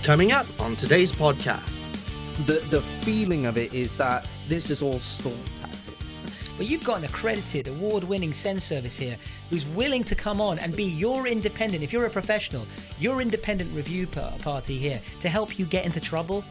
Coming up on today's podcast. The feeling of it is that this is all stall tactics. But you've got an accredited, award-winning SEND service here who's willing to come on and be your independent, if you're a professional, your independent review party here to help you get into trouble.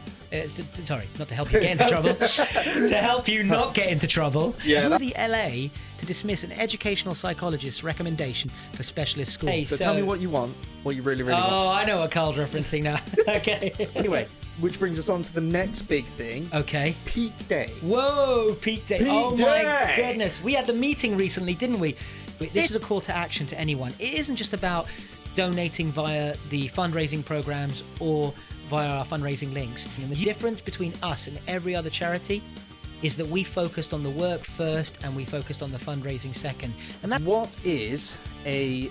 Sorry, not to help you get into trouble, to help you not get into trouble. Yeah. The LA to dismiss an educational psychologist's recommendation for specialist schools. Hey, So tell me what you want, what you really want. Oh, I know what Carl's referencing now. Okay. Anyway, which brings us on to the next big thing. Okay. Peak day. Whoa, peak day. Peak oh day. My goodness. We had the meeting recently, didn't we? This is a call to action to anyone. It isn't just about donating via the fundraising programs or via our fundraising links. And the difference between us and every other charity is that we focused on the work first and we focused on the fundraising second. And that What is a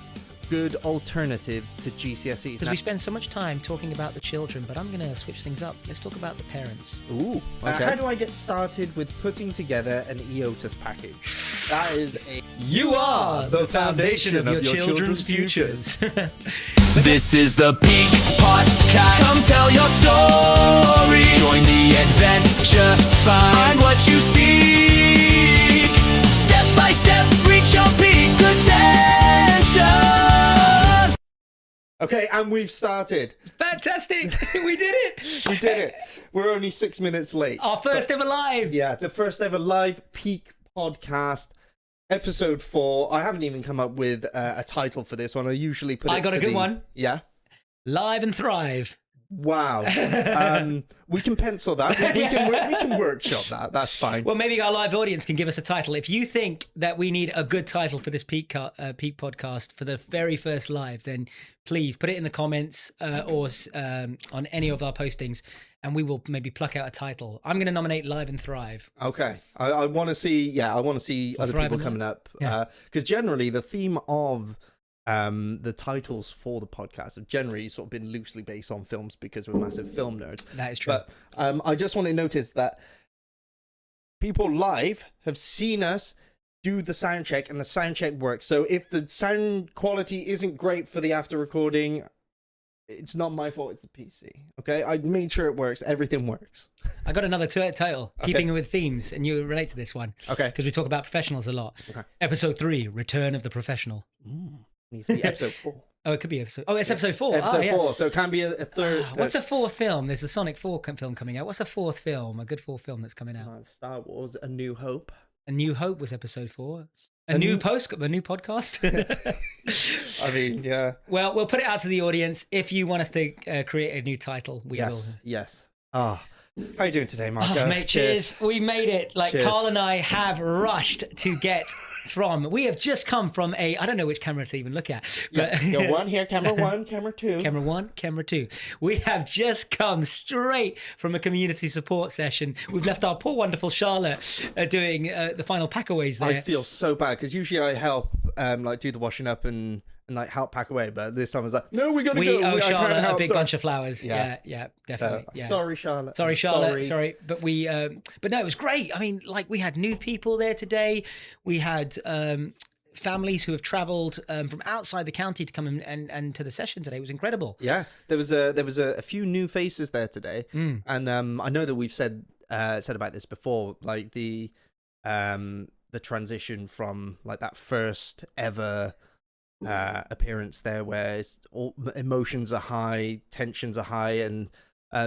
good alternative to GCSEs? because we spend so much time talking about the children, but I'm going to switch things up. Let's talk about the parents. Ooh, okay. How do I get started with putting together an EOTUS package? That is a... You are the foundation of your children's futures. This is the Peak Podcast. Come tell your story. Join the adventure. Find what you seek. Step by step, reach your peak potential. Okay, and we've started. Fantastic. We did it. We did it. We're only 6 minutes late. Our first ever live. Yeah, the first ever live Peak Podcast, episode 4. I haven't even come up with a title for this one. I usually put it I got to a good the- one. Yeah. Live and Thrive. Wow. We can pencil that. We can workshop that. That's fine. Well, maybe our live audience can give us a title. If you think that we need a good title for this Peak podcast for the very first live, then please put it in the comments or on any of our postings, and we will maybe pluck out a title. I'm going to nominate Live and Thrive. Okay. I want to see. Yeah, I want to see other Thrive people and coming up. Yeah. Because generally the theme of the titles for the podcast have generally sort of been loosely based on films because we're massive film nerds. That is true. But I just want to notice that people live have seen us do the sound check, and the sound check works. So if the sound quality isn't great for the after recording, it's not my fault. It's the PC. Okay, I made sure it works. Everything works. I got another title, Okay. Keeping with Themes, and you relate to this one. Okay. Because we talk about professionals a lot. Okay. Episode 3, Return of the Professional. Needs to be episode 4. Oh, it could be episode... Oh, it's episode 4. Episode yeah. 4. So it can be a third. What's a fourth film? There's a Sonic 4 film coming out. What's a fourth film? A good fourth film that's coming out? Star Wars: A New Hope. A New Hope was episode 4. A new podcast. I mean, yeah. Well, we'll put it out to the audience. If you want us to create a new title, we will. Yes. Ah, how are you doing today, Marco? Oh, mate, cheers. We made it. Like, Cheers. Carl and I have rushed to get from. We have just come from a... I don't know which camera to even look at. But Go one here, camera 1, camera 2. Camera 1, camera 2. We have just come straight from a community support session. We've left our poor, wonderful Charlotte doing the final packaways there. I feel so bad because usually I help, like do the washing up and like help pack away, but this time I was like, no, we gotta We go. owe I can't Charlotte a help, big sorry. bunch of flowers. Yeah. Yeah, definitely. So, Yeah. Sorry, Charlotte. Sorry, I'm Charlotte. Sorry. But we, but no, it was great. I mean, like we had new people there today. We had families who have travelled from outside the county to come and to the session today. It was incredible. Yeah, there was a few new faces there today, and I know that we've said about this before, like the transition from like that first ever appearance there, where all emotions are high, tensions are high, and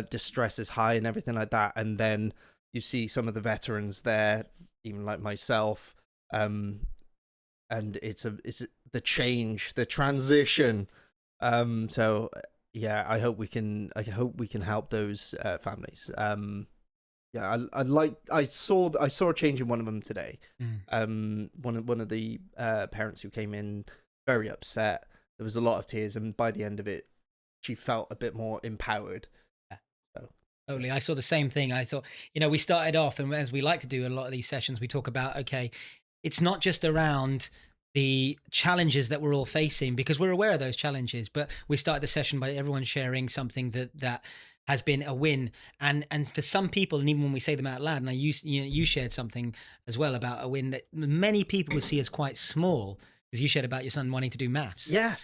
distress is high, and everything like that, and then you see some of the veterans there, even like myself, and it's the change, the transition. So yeah, I hope we can help those families. Yeah, I saw a change in one of them today. One of the parents who came in very upset. There was a lot of tears, and by the end of it, she felt a bit more empowered. Totally. I saw the same thing. I thought, we started off, and as we like to do a lot of these sessions, we talk about, okay, it's not just around the challenges that we're all facing, because we're aware of those challenges, but we started the session by everyone sharing something that has been a win. And for some people, and even when we say them out loud, and you shared something as well about a win that many people would see as quite small, because you shared about your son wanting to do maths. Yeah.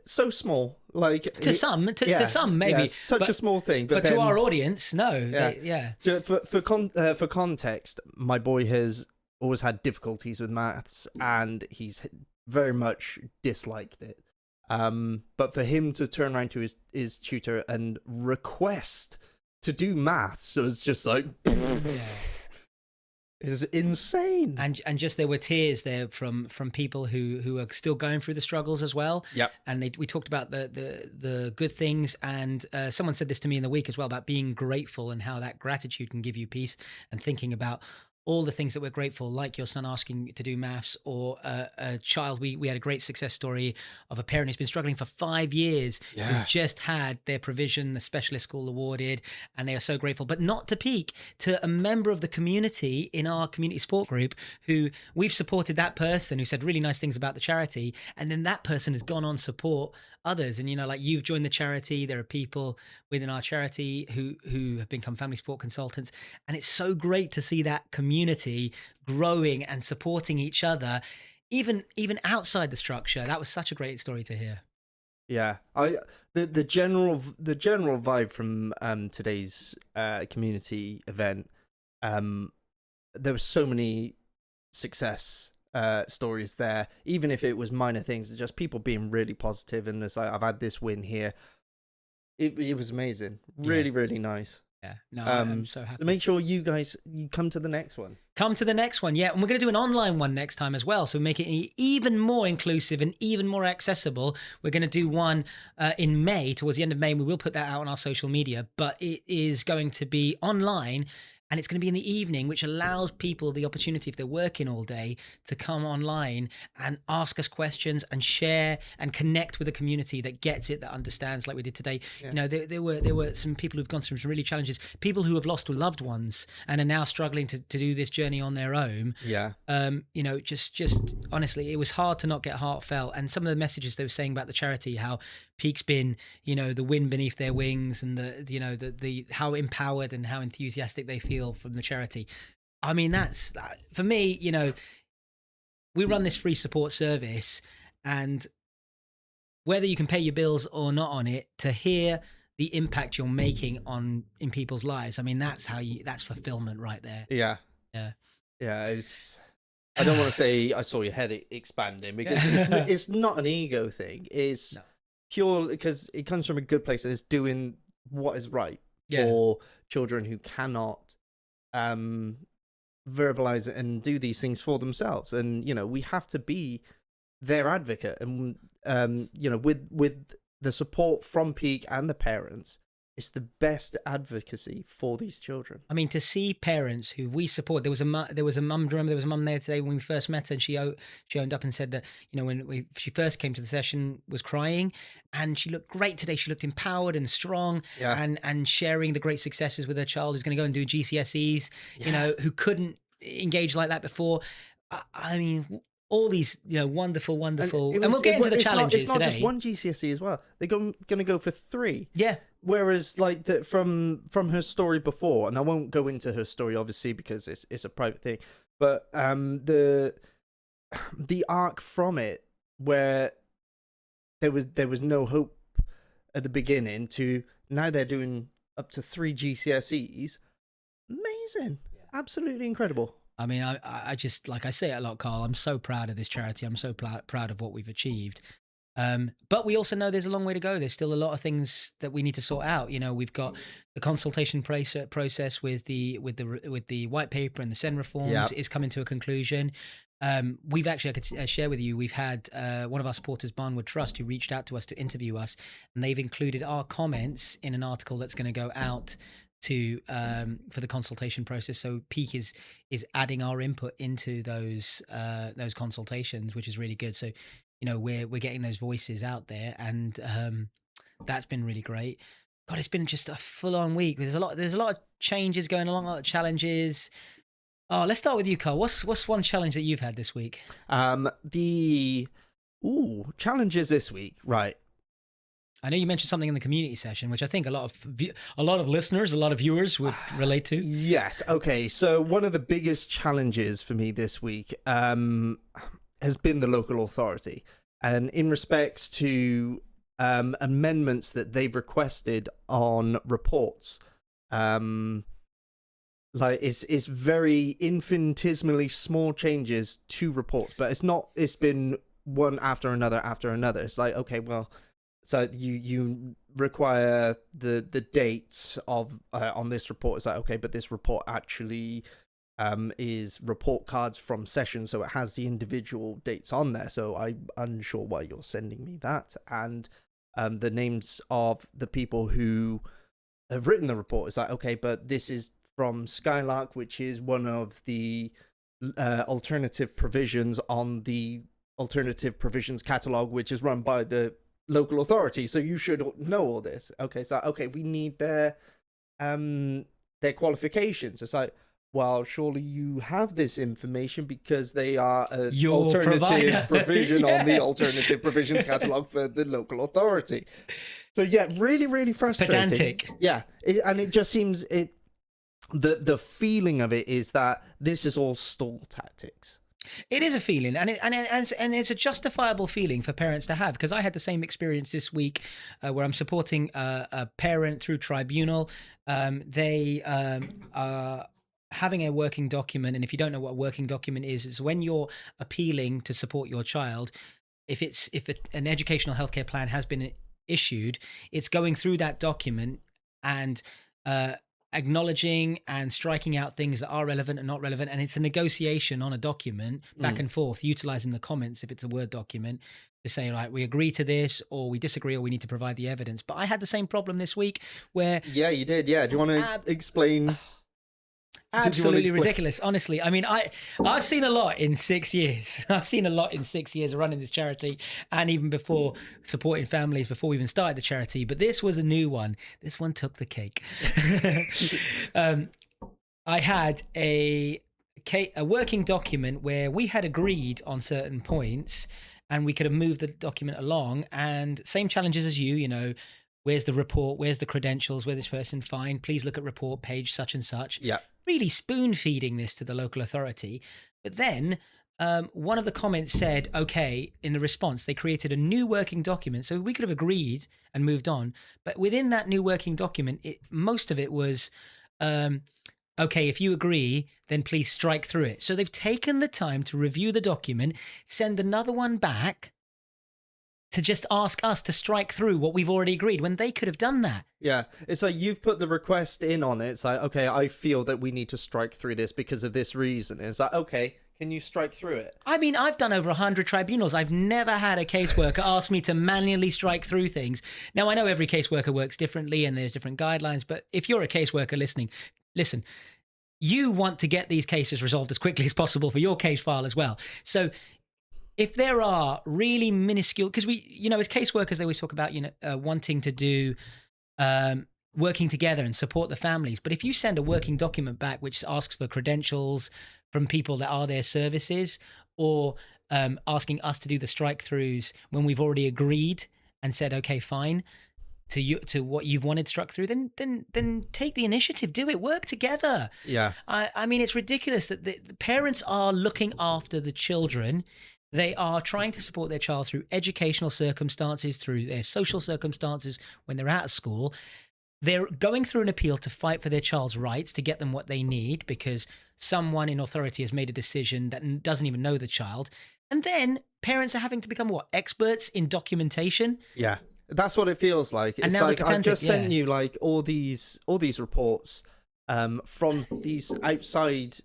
So small, like to some maybe. Yeah, such a small thing, but to then, our audience, no. For context, my boy has always had difficulties with maths, and he's very much disliked it. But for him to turn around to his tutor and request to do maths, so it's just like, is insane. And just there were tears there from people who are still going through the struggles as well. Yep. And we talked about the good things, and someone said this to me in the week as well about being grateful and how that gratitude can give you peace, and thinking about all the things that we're grateful, like your son asking to do maths, or a child. We had a great success story of a parent who's been struggling for 5 years, who's just had their provision, the specialist school awarded, and they are so grateful. But not to peak, to a member of the community in our community support group who we've supported, that person who said really nice things about the charity, and then that person has gone on support others. And, you know, like, you've joined the charity, there are people within our charity who have become family support consultants, and it's so great to see that community growing and supporting each other, even outside the structure. That was such a great story to hear. Yeah, the general vibe from today's community event, there were so many success stories there, even if it was minor things, just people being really positive, and it's like, I've had this win here. It was amazing, really nice. Yeah, no, I'm so happy. So make sure you come to the next one. Come to the next one, yeah. And we're going to do an online one next time as well, so make it even more inclusive and even more accessible. We're going to do one in May, towards the end of May. We will put that out on our social media, but it is going to be online. And it's going to be in the evening, which allows people the opportunity, if they're working all day, to come online and ask us questions and share and connect with a community that gets it, that understands, like we did today. Yeah. You know, there were some people who've gone through some really challenges, people who have lost loved ones and are now struggling to do this journey on their own. Yeah. You know, just honestly, it was hard to not get heartfelt. And some of the messages they were saying about the charity, how Peak's been, you know, the wind beneath their wings, and the how empowered and how enthusiastic they feel from the charity. I mean, that's, for me, you know, we run this free support service, and whether you can pay your bills or not on it, to hear the impact you're making in people's lives, I mean, that's fulfillment right there. Yeah. I don't want to say I saw your head expanding, because it's not an ego thing. It's pure, because it comes from a good place, and it's doing what is right for children who cannot verbalize it and do these things for themselves. And, you know, we have to be their advocate, and you know, with the support from Peak and the parents, it's the best advocacy for these children. I mean, to see parents who we support. There was a mum. Remember, there was a mum there today when we first met her, and she owned up and said that, you know, when she first came to the session, was crying, and she looked great today. She looked empowered and strong, and sharing the great successes with her child who's going to go and do GCSEs. You know, who couldn't engage like that before. I mean, all these, you know, wonderful, and we'll get into the challenges today. It's not just one GCSE as well. They're going to go for 3. Yeah. Whereas, like, from her story before, and I won't go into her story obviously because it's a private thing, but the arc from it, where there was no hope at the beginning, to now they're doing up to 3 GCSEs. Amazing. Absolutely incredible. I mean, I just, like I say it a lot, Carl, I'm so proud of this charity. I'm so proud of what we've achieved. But we also know there's a long way to go. There's still a lot of things that we need to sort out. You know, we've got the consultation process with the white paper and the SEN reforms is coming to a conclusion. We've actually, I could share with you, we've had one of our supporters, Barnwood Trust, who reached out to us to interview us, and they've included our comments in an article that's going to go out to for the consultation process. So Peak is adding our input into those consultations, which is really good. So, you know, we're getting those voices out there, and that's been really great. God, it's been just a full-on week. There's a lot of changes going along, a lot of challenges. Oh, let's start with you, Carl. What's one challenge that you've had this week? Challenges this week, right? I know you mentioned something in the community session, which I think a lot of listeners, a lot of viewers would relate to. Yes. Okay. So one of the biggest challenges for me this week, has been the local authority, and in respects to amendments that they've requested on reports, like it's very infinitesimally small changes to reports, but it's been one after another. It's like, okay, well, so you require the date of on this report. It's like, okay, but this report actually is report cards from sessions, so it has the individual dates on there, so I'm unsure why you're sending me that. And the names of the people who have written the report is like, okay, but this is from Skylark, which is one of the alternative provisions on the alternative provisions catalog, which is run by the local authority, so you should know all this. Okay, so we need their qualifications. It's like, well, surely you have this information because they are an alternative provision on the alternative provisions catalog for the local authority. So yeah, really, really frustrating. Pedantic. Yeah, and it just seems the feeling of it is that this is all stall tactics. It is a feeling, and it's a justifiable feeling for parents to have, because I had the same experience this week where I'm supporting a parent through tribunal. They are having a working document, and if you don't know what a working document is, it's when you're appealing to support your child. If an educational healthcare plan has been issued, it's going through that document and acknowledging and striking out things that are relevant and not relevant, and it's a negotiation on a document back and forth, utilizing the comments if it's a Word document to say, right, we agree to this, or we disagree, or we need to provide the evidence. But I had the same problem this week where you did. Do you want to explain? Absolutely ridiculous. Honestly, I mean, I've seen a lot in 6 years. I've seen a lot in 6 years of running this charity, and even before supporting families before we even started the charity. But this was a new one. This one took the cake. I had a working document where we had agreed on certain points, and we could have moved the document along. And same challenges as you know. Where's the report? Where's the credentials? Where this person? Fine. Please look at report page such and such. Yeah. Really spoon feeding this to the local authority. But then one of the comments said, okay, in the response, they created a new working document. So we could have agreed and moved on. But within that new working document, most of it was, okay, if you agree, then please strike through it. So they've taken the time to review the document, send another one back, to just ask us to strike through what we've already agreed, when they could have done that. Yeah, it's like you've put the request in on it. It's like, okay, I feel that we need to strike through this because of this reason. It's like, okay, can you strike through it? I mean, I've done over 100 tribunals. I've never had a caseworker ask me to manually strike through things. Now, I know every caseworker works differently and there's different guidelines, but if you're a caseworker listening, listen, you want to get these cases resolved as quickly as possible for your case file as well. So if there are really minuscule, because we, as caseworkers, they always talk about, wanting to do, working together and support the families. But if you send a working document back, which asks for credentials from people that are their services, or asking us to do the strike throughs when we've already agreed and said, okay, fine, to what you've wanted struck through, then take the initiative, do it, work together. Yeah. I mean, it's ridiculous that the parents are looking after the children. They are trying to support their child through educational circumstances, through their social circumstances when they're out of school. They're going through an appeal to fight for their child's rights, to get them what they need, because someone in authority has made a decision that doesn't even know the child. And then parents are having to become experts in documentation. Yeah, that's what it feels like. It's like I've just sent you like all these reports from these outside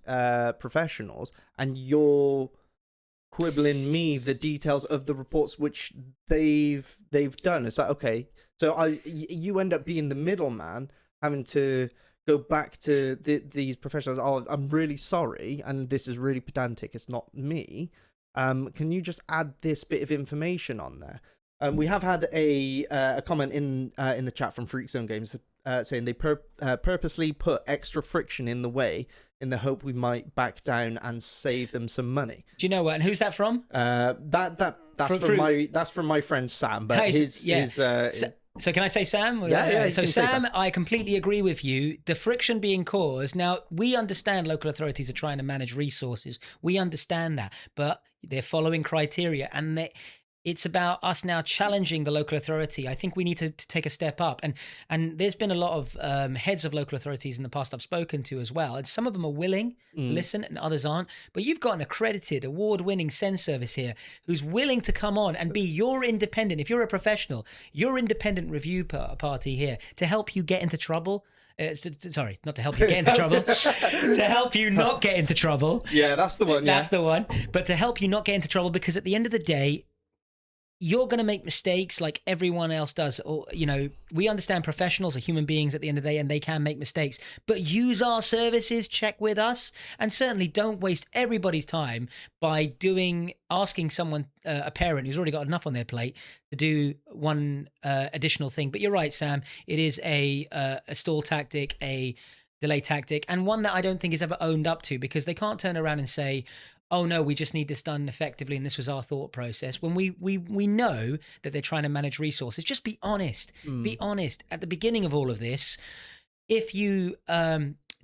professionals, and you're quibbling me the details of the reports which they've done. It's like, okay, so you end up being the middleman, having to go back to these professionals. Oh, I'm really sorry, and this is really pedantic, it's not me. Can you just add this bit of information on there? We have had a comment in the chat from Freak Zone Games saying they purposely put extra friction in the way in the hope we might back down and save them some money. Do you know what? And who's that from? That's from my friend Sam. But so can I say Sam? Yeah. So Sam, I completely agree with you. The friction being caused. Now, we understand local authorities are trying to manage resources. We understand that. But they're following criteria, and it's about us now challenging the local authority. I think we need to take a step up. And there's been a lot of heads of local authorities in the past I've spoken to as well. And some of them are willing to listen and others aren't. But you've got an accredited, award-winning SEND service here who's willing to come on and be your independent, if you're a professional, your independent review party here to help you get into trouble. Sorry, not to help you get into trouble, to help you not get into trouble. Yeah, that's the one. That's the one. But to help you not get into trouble, because at the end of the day, you're going to make mistakes like everyone else does. Or, we understand professionals are human beings at the end of the day and they can make mistakes, but use our services, check with us, and certainly don't waste everybody's time by asking someone, a parent who's already got enough on their plate, to do one additional thing. But you're right, Sam, it is a stall tactic, a delay tactic, and one that I don't think is ever owned up to, because they can't turn around and say, oh no, we just need this done effectively and this was our thought process. When we know that they're trying to manage resources, just be honest. Be honest. At the beginning of all of this, if you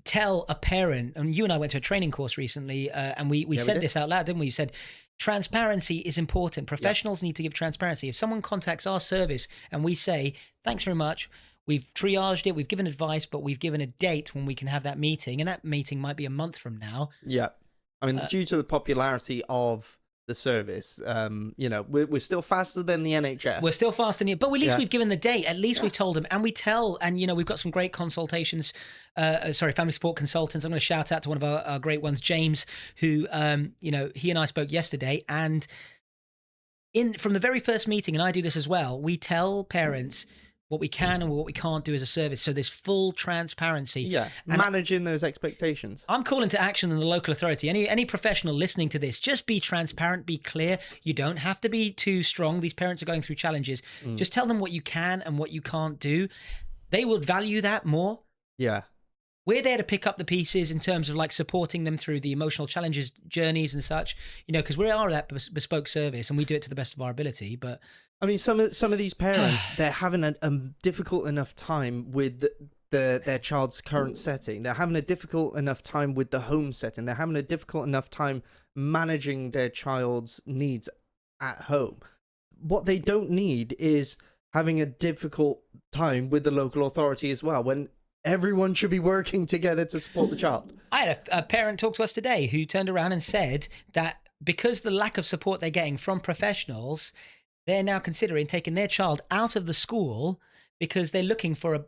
tell a parent, and you and I went to a training course recently, and we said this out loud, didn't we? You said, transparency is important. Professionals need to give transparency. If someone contacts our service and we say, thanks very much, we've triaged it, we've given advice, but we've given a date when we can have that meeting, and that meeting might be a month from now. Yeah. I mean, due to the popularity of the service, we're still faster than the NHS. We're still faster than you, but at least we've given the date. At least we've told them, and we tell, and we've got some great consultations. Family support consultants. I'm going to shout out to one of our great ones, James, who, he and I spoke yesterday, and from the very first meeting, and I do this as well, we tell parents what we can and what we can't do as a service. So there's full transparency. Yeah, and managing those expectations. I'm calling to action in the local authority. Any professional listening to this, just be transparent, be clear. You don't have to be too strong. These parents are going through challenges. Just tell them what you can and what you can't do. They would value that more. Yeah. We're there to pick up the pieces in terms of like supporting them through the emotional challenges, journeys and such, because we are that bespoke service and we do it to the best of our ability. But I mean, some of these parents, they're having a difficult enough time with their child's current setting. They're having a difficult enough time with the home setting. They're having a difficult enough time managing their child's needs at home. What they don't need is having a difficult time with the local authority as well, when everyone should be working together to support the child. I had a parent talk to us today who turned around and said that because the lack of support they're getting from professionals, they're now considering taking their child out of the school because they're looking for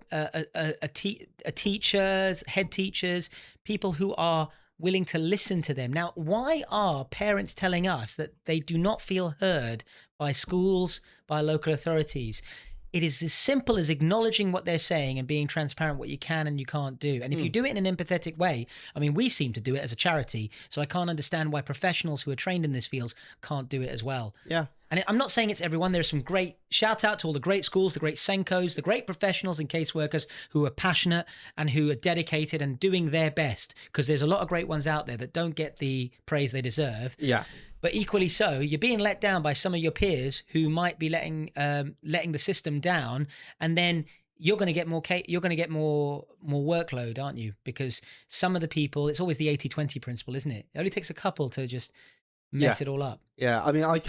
teachers, head teachers, people who are willing to listen to them. Now, why are parents telling us that they do not feel heard by schools, by local authorities? It is as simple as acknowledging what they're saying and being transparent what you can and you can't do. And if you do it in an empathetic way, I mean, we seem to do it as a charity, so I can't understand why professionals who are trained in this field can't do it as well. Yeah. And I'm not saying it's everyone. There's some great, shout out to all the great schools, the great Senkos, the great professionals and caseworkers who are passionate and who are dedicated and doing their best, because there's a lot of great ones out there that don't get the praise they deserve. Yeah. But equally so, you're being let down by some of your peers who might be letting the system down, and then you're going to get more workload, aren't you? Because some of the people, it's always the 80-20 principle, isn't it? It only takes a couple to just mess it all up. Yeah, I mean, I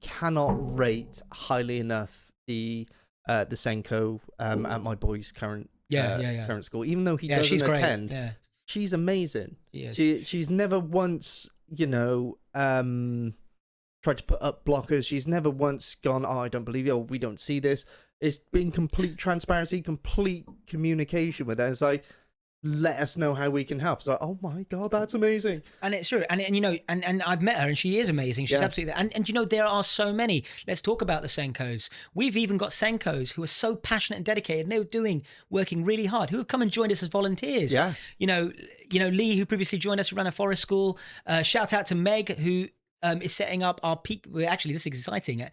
cannot rate highly enough the Senko at my boy's current current school, even though he doesn't attend. Yeah. She's amazing. Yes. She's never once, tried to put up blockers. She's never once gone, oh, I don't believe you, or we don't see this. It's been complete transparency, complete communication with her. It's like, let us know how we can help. It's like, oh my God, that's amazing. And it's true. And I've met her and she is amazing. She's absolutely, and there are so many. Let's talk about the Senkos. We've even got Senkos who are so passionate and dedicated, and they're working really hard, who have come and joined us as volunteers. Yeah. Lee, who previously joined us, who ran a forest school. Shout out to Meg, who is setting up our peak. Actually, this is exciting.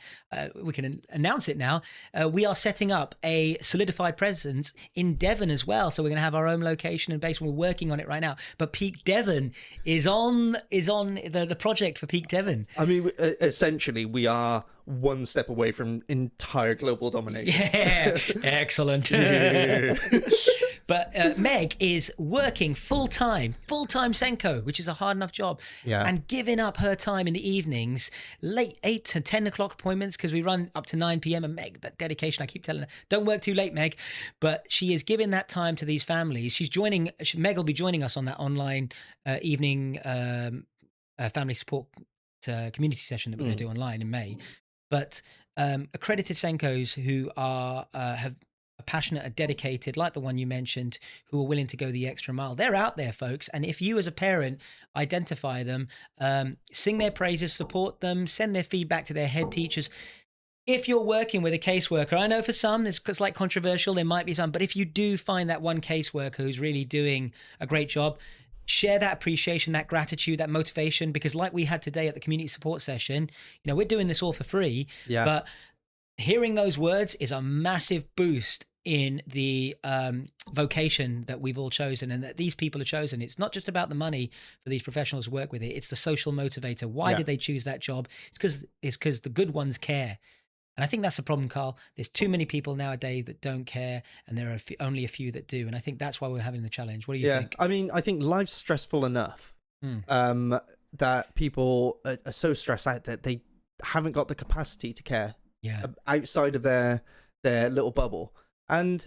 We can announce it now. We are setting up a solidified presence in Devon as well. So we're going to have our own location and base. We're working on it right now. But Peak Devon is on the project for Peak Devon. I mean, essentially, we are one step away from entire global domination. Yeah, excellent. But Meg is working full-time Senko, which is a hard enough job, and giving up her time in the evenings, late 8 to 10 o'clock appointments, because we run up to 9 p.m. And Meg, that dedication, I keep telling her, don't work too late, Meg. But she is giving that time to these families. Meg will be joining us on that online evening family support community session that we're going to do online in May. But accredited Senkos who are passionate, are dedicated, like the one you mentioned, who are willing to go the extra mile. They're out there, folks. And if you as a parent identify them, sing their praises, support them, send their feedback to their head teachers. If you're working with a caseworker, I know for some it's like controversial, there might be some, but if you do find that one caseworker who's really doing a great job, share that appreciation, that gratitude, that motivation, because like we had today at the community support session, we're doing this all for free, but hearing those words is a massive boost in the vocation that we've all chosen and that these people have chosen. It's not just about the money for these professionals who work with it. It's the social motivator. Why did they choose that job? It's because the good ones care. And I think that's the problem, Carl. There's too many people nowadays that don't care, and there are only a few that do. And I think that's why we're having the challenge. What do you think? I mean, I think life's stressful enough that people are so stressed out that they haven't got the capacity to care outside of their little bubble. And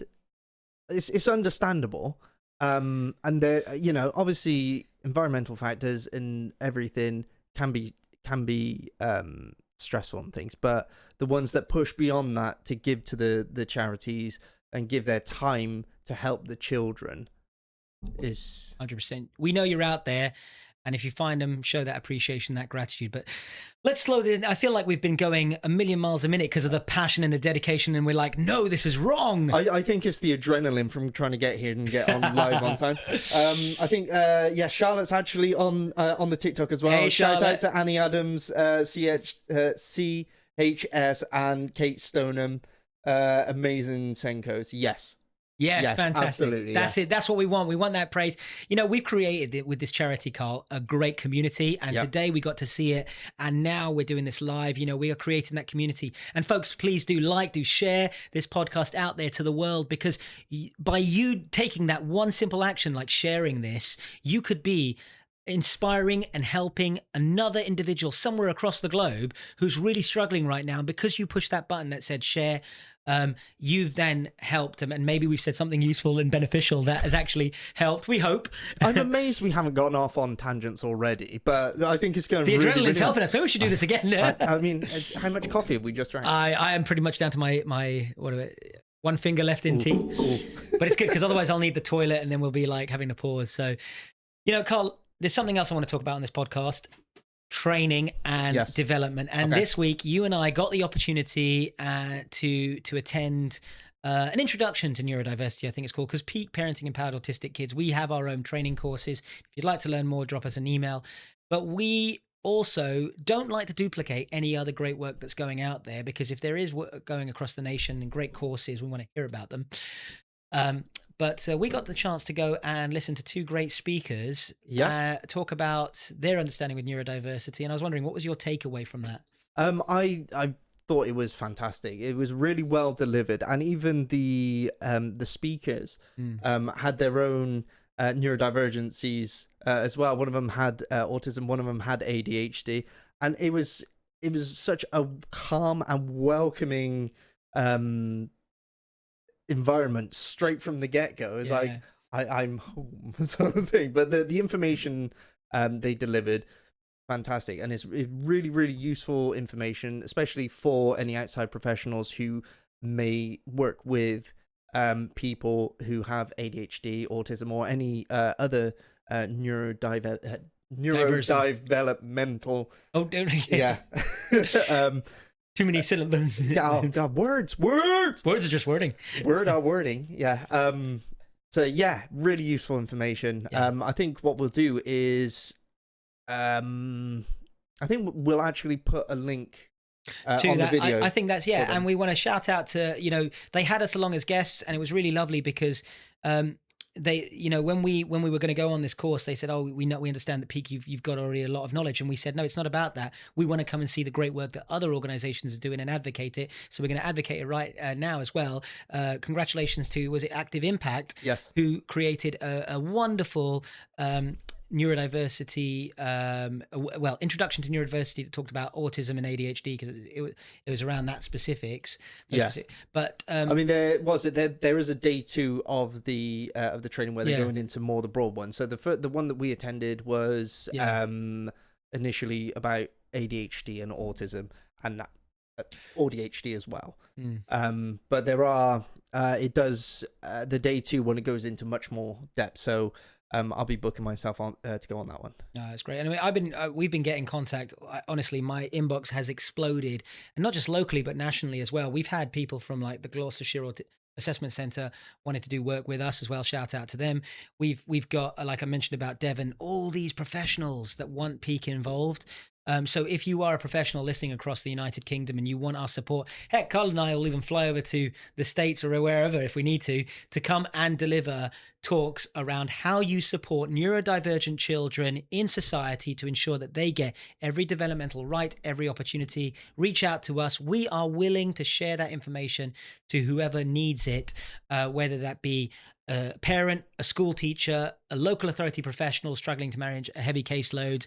it's understandable. And there, obviously environmental factors and everything can be stressful and things, but the ones that push beyond that to give to the charities and give their time to help the children is 100%. We know you're out there, and if you find them, show that appreciation, that gratitude. But let's slow this. I feel like we've been going a million miles a minute because of the passion and the dedication, and we're like, no, this is wrong. I think it's the adrenaline from trying to get here and get on live on time. I think Charlotte's actually on the TikTok as well. Hey, shout Charlotte. out to Annie Adams, CHS, and Kate Stoneham. Amazing Senkos. Yes, fantastic. Absolutely, That's it. That's what we want. We want that praise. We've created with this charity, Carl, a great community. And today we got to see it. And now we're doing this live. We are creating that community. And folks, please do share this podcast out there to the world, because by you taking that one simple action, like sharing this, you could be inspiring and helping another individual somewhere across the globe who's really struggling right now. Because you pushed that button that said share, you've then helped them, and maybe we've said something useful and beneficial that has actually helped, we hope. I'm amazed we haven't gone off on tangents already, but I think it's going the really, adrenaline's really helping us. Maybe we should do this again. I mean, how much coffee have we just drank? I am pretty much down to my one finger left in tea. But it's good, because otherwise I'll need the toilet and then we'll be like having to pause. So Carl, there's something else I want to talk about on this podcast: training and development. And this week, you and I got the opportunity to attend an introduction to neurodiversity, I think it's called, because Peak Parenting Empowered Autistic Kids, we have our own training courses. If you'd like to learn more, drop us an email. But we also don't like to duplicate any other great work that's going out there, because if there is work going across the nation and great courses, we want to hear about them. But we got the chance to go and listen to two great speakers talk about their understanding with neurodiversity. And I was wondering, what was your takeaway from that? I thought it was fantastic. It was really well delivered, and even the speakers had their own neurodivergencies as well. One of them had autism. One of them had ADHD, and it was such a calm and welcoming environment straight from the get-go. It's like I'm home sort of thing. But the information they delivered, fantastic, and it's really, really useful information, especially for any outside professionals who may work with people who have ADHD, autism, or any other neurodevelopmental. Too many syllables. Words are just wording. Wording. So really useful information. I think what we'll do is I think we'll actually put a link to on that. the video. I think that's and we want to shout out to, they had us along as guests, and it was really lovely because they, when we were going to go on this course, they said, "Oh, we understand that Peak, you've got already a lot of knowledge," and we said, "No, it's not about that. We want to come and see the great work that other organizations are doing and advocate it. So we're going to advocate it right now as well." Congratulations to, was it Active Impact? Yes. Who created a wonderful neurodiversity, introduction to neurodiversity that talked about autism and ADHD, because it was around that specifics. Yes. But I mean, there is a day 2 of the training where they're going into more the broad one. So the one that we attended was initially about ADHD and autism, and ADHD as well. But there are the day 2 when it goes into much more depth. So I'll be booking myself on to go on that one. No, that's great. Anyway, we've been getting contact. Honestly, my inbox has exploded, and not just locally but nationally as well. We've had people from like the Gloucestershire Assessment Centre wanted to do work with us as well. Shout out to them. We've got, like I mentioned about Devon, all these professionals that want Peak involved. So if you are a professional listening across the United Kingdom and you want our support, heck, Carl and I will even fly over to the States or wherever if we need to come and deliver talks around how you support neurodivergent children in society to ensure that they get every developmental right, every opportunity. Reach out to us. We are willing to share that information to whoever needs it, whether that be a parent, a school teacher, a local authority professional struggling to manage a heavy caseload.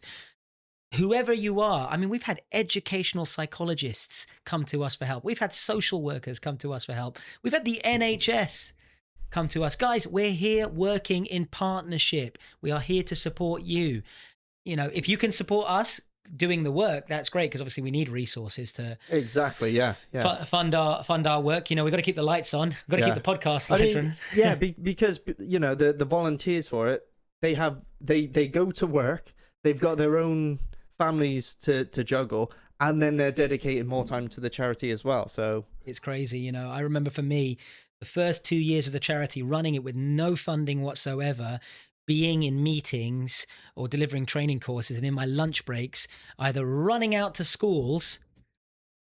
Whoever you are. I mean, we've had educational psychologists come to us for help. We've had social workers come to us for help. We've had the NHS come to us. Guys, we're here working in partnership. We are here to support you. If you can support us doing the work, that's great, because obviously we need resources to fund our work. We've got to keep the lights on. We've got to keep the podcast lights on. Yeah, because the volunteers for it, they go to work. They've got their own families to juggle, and then they're dedicating more time to the charity as well. So it's crazy. I remember for me, the first 2 years of the charity, running it with no funding whatsoever, being in meetings or delivering training courses, and in my lunch breaks, either running out to schools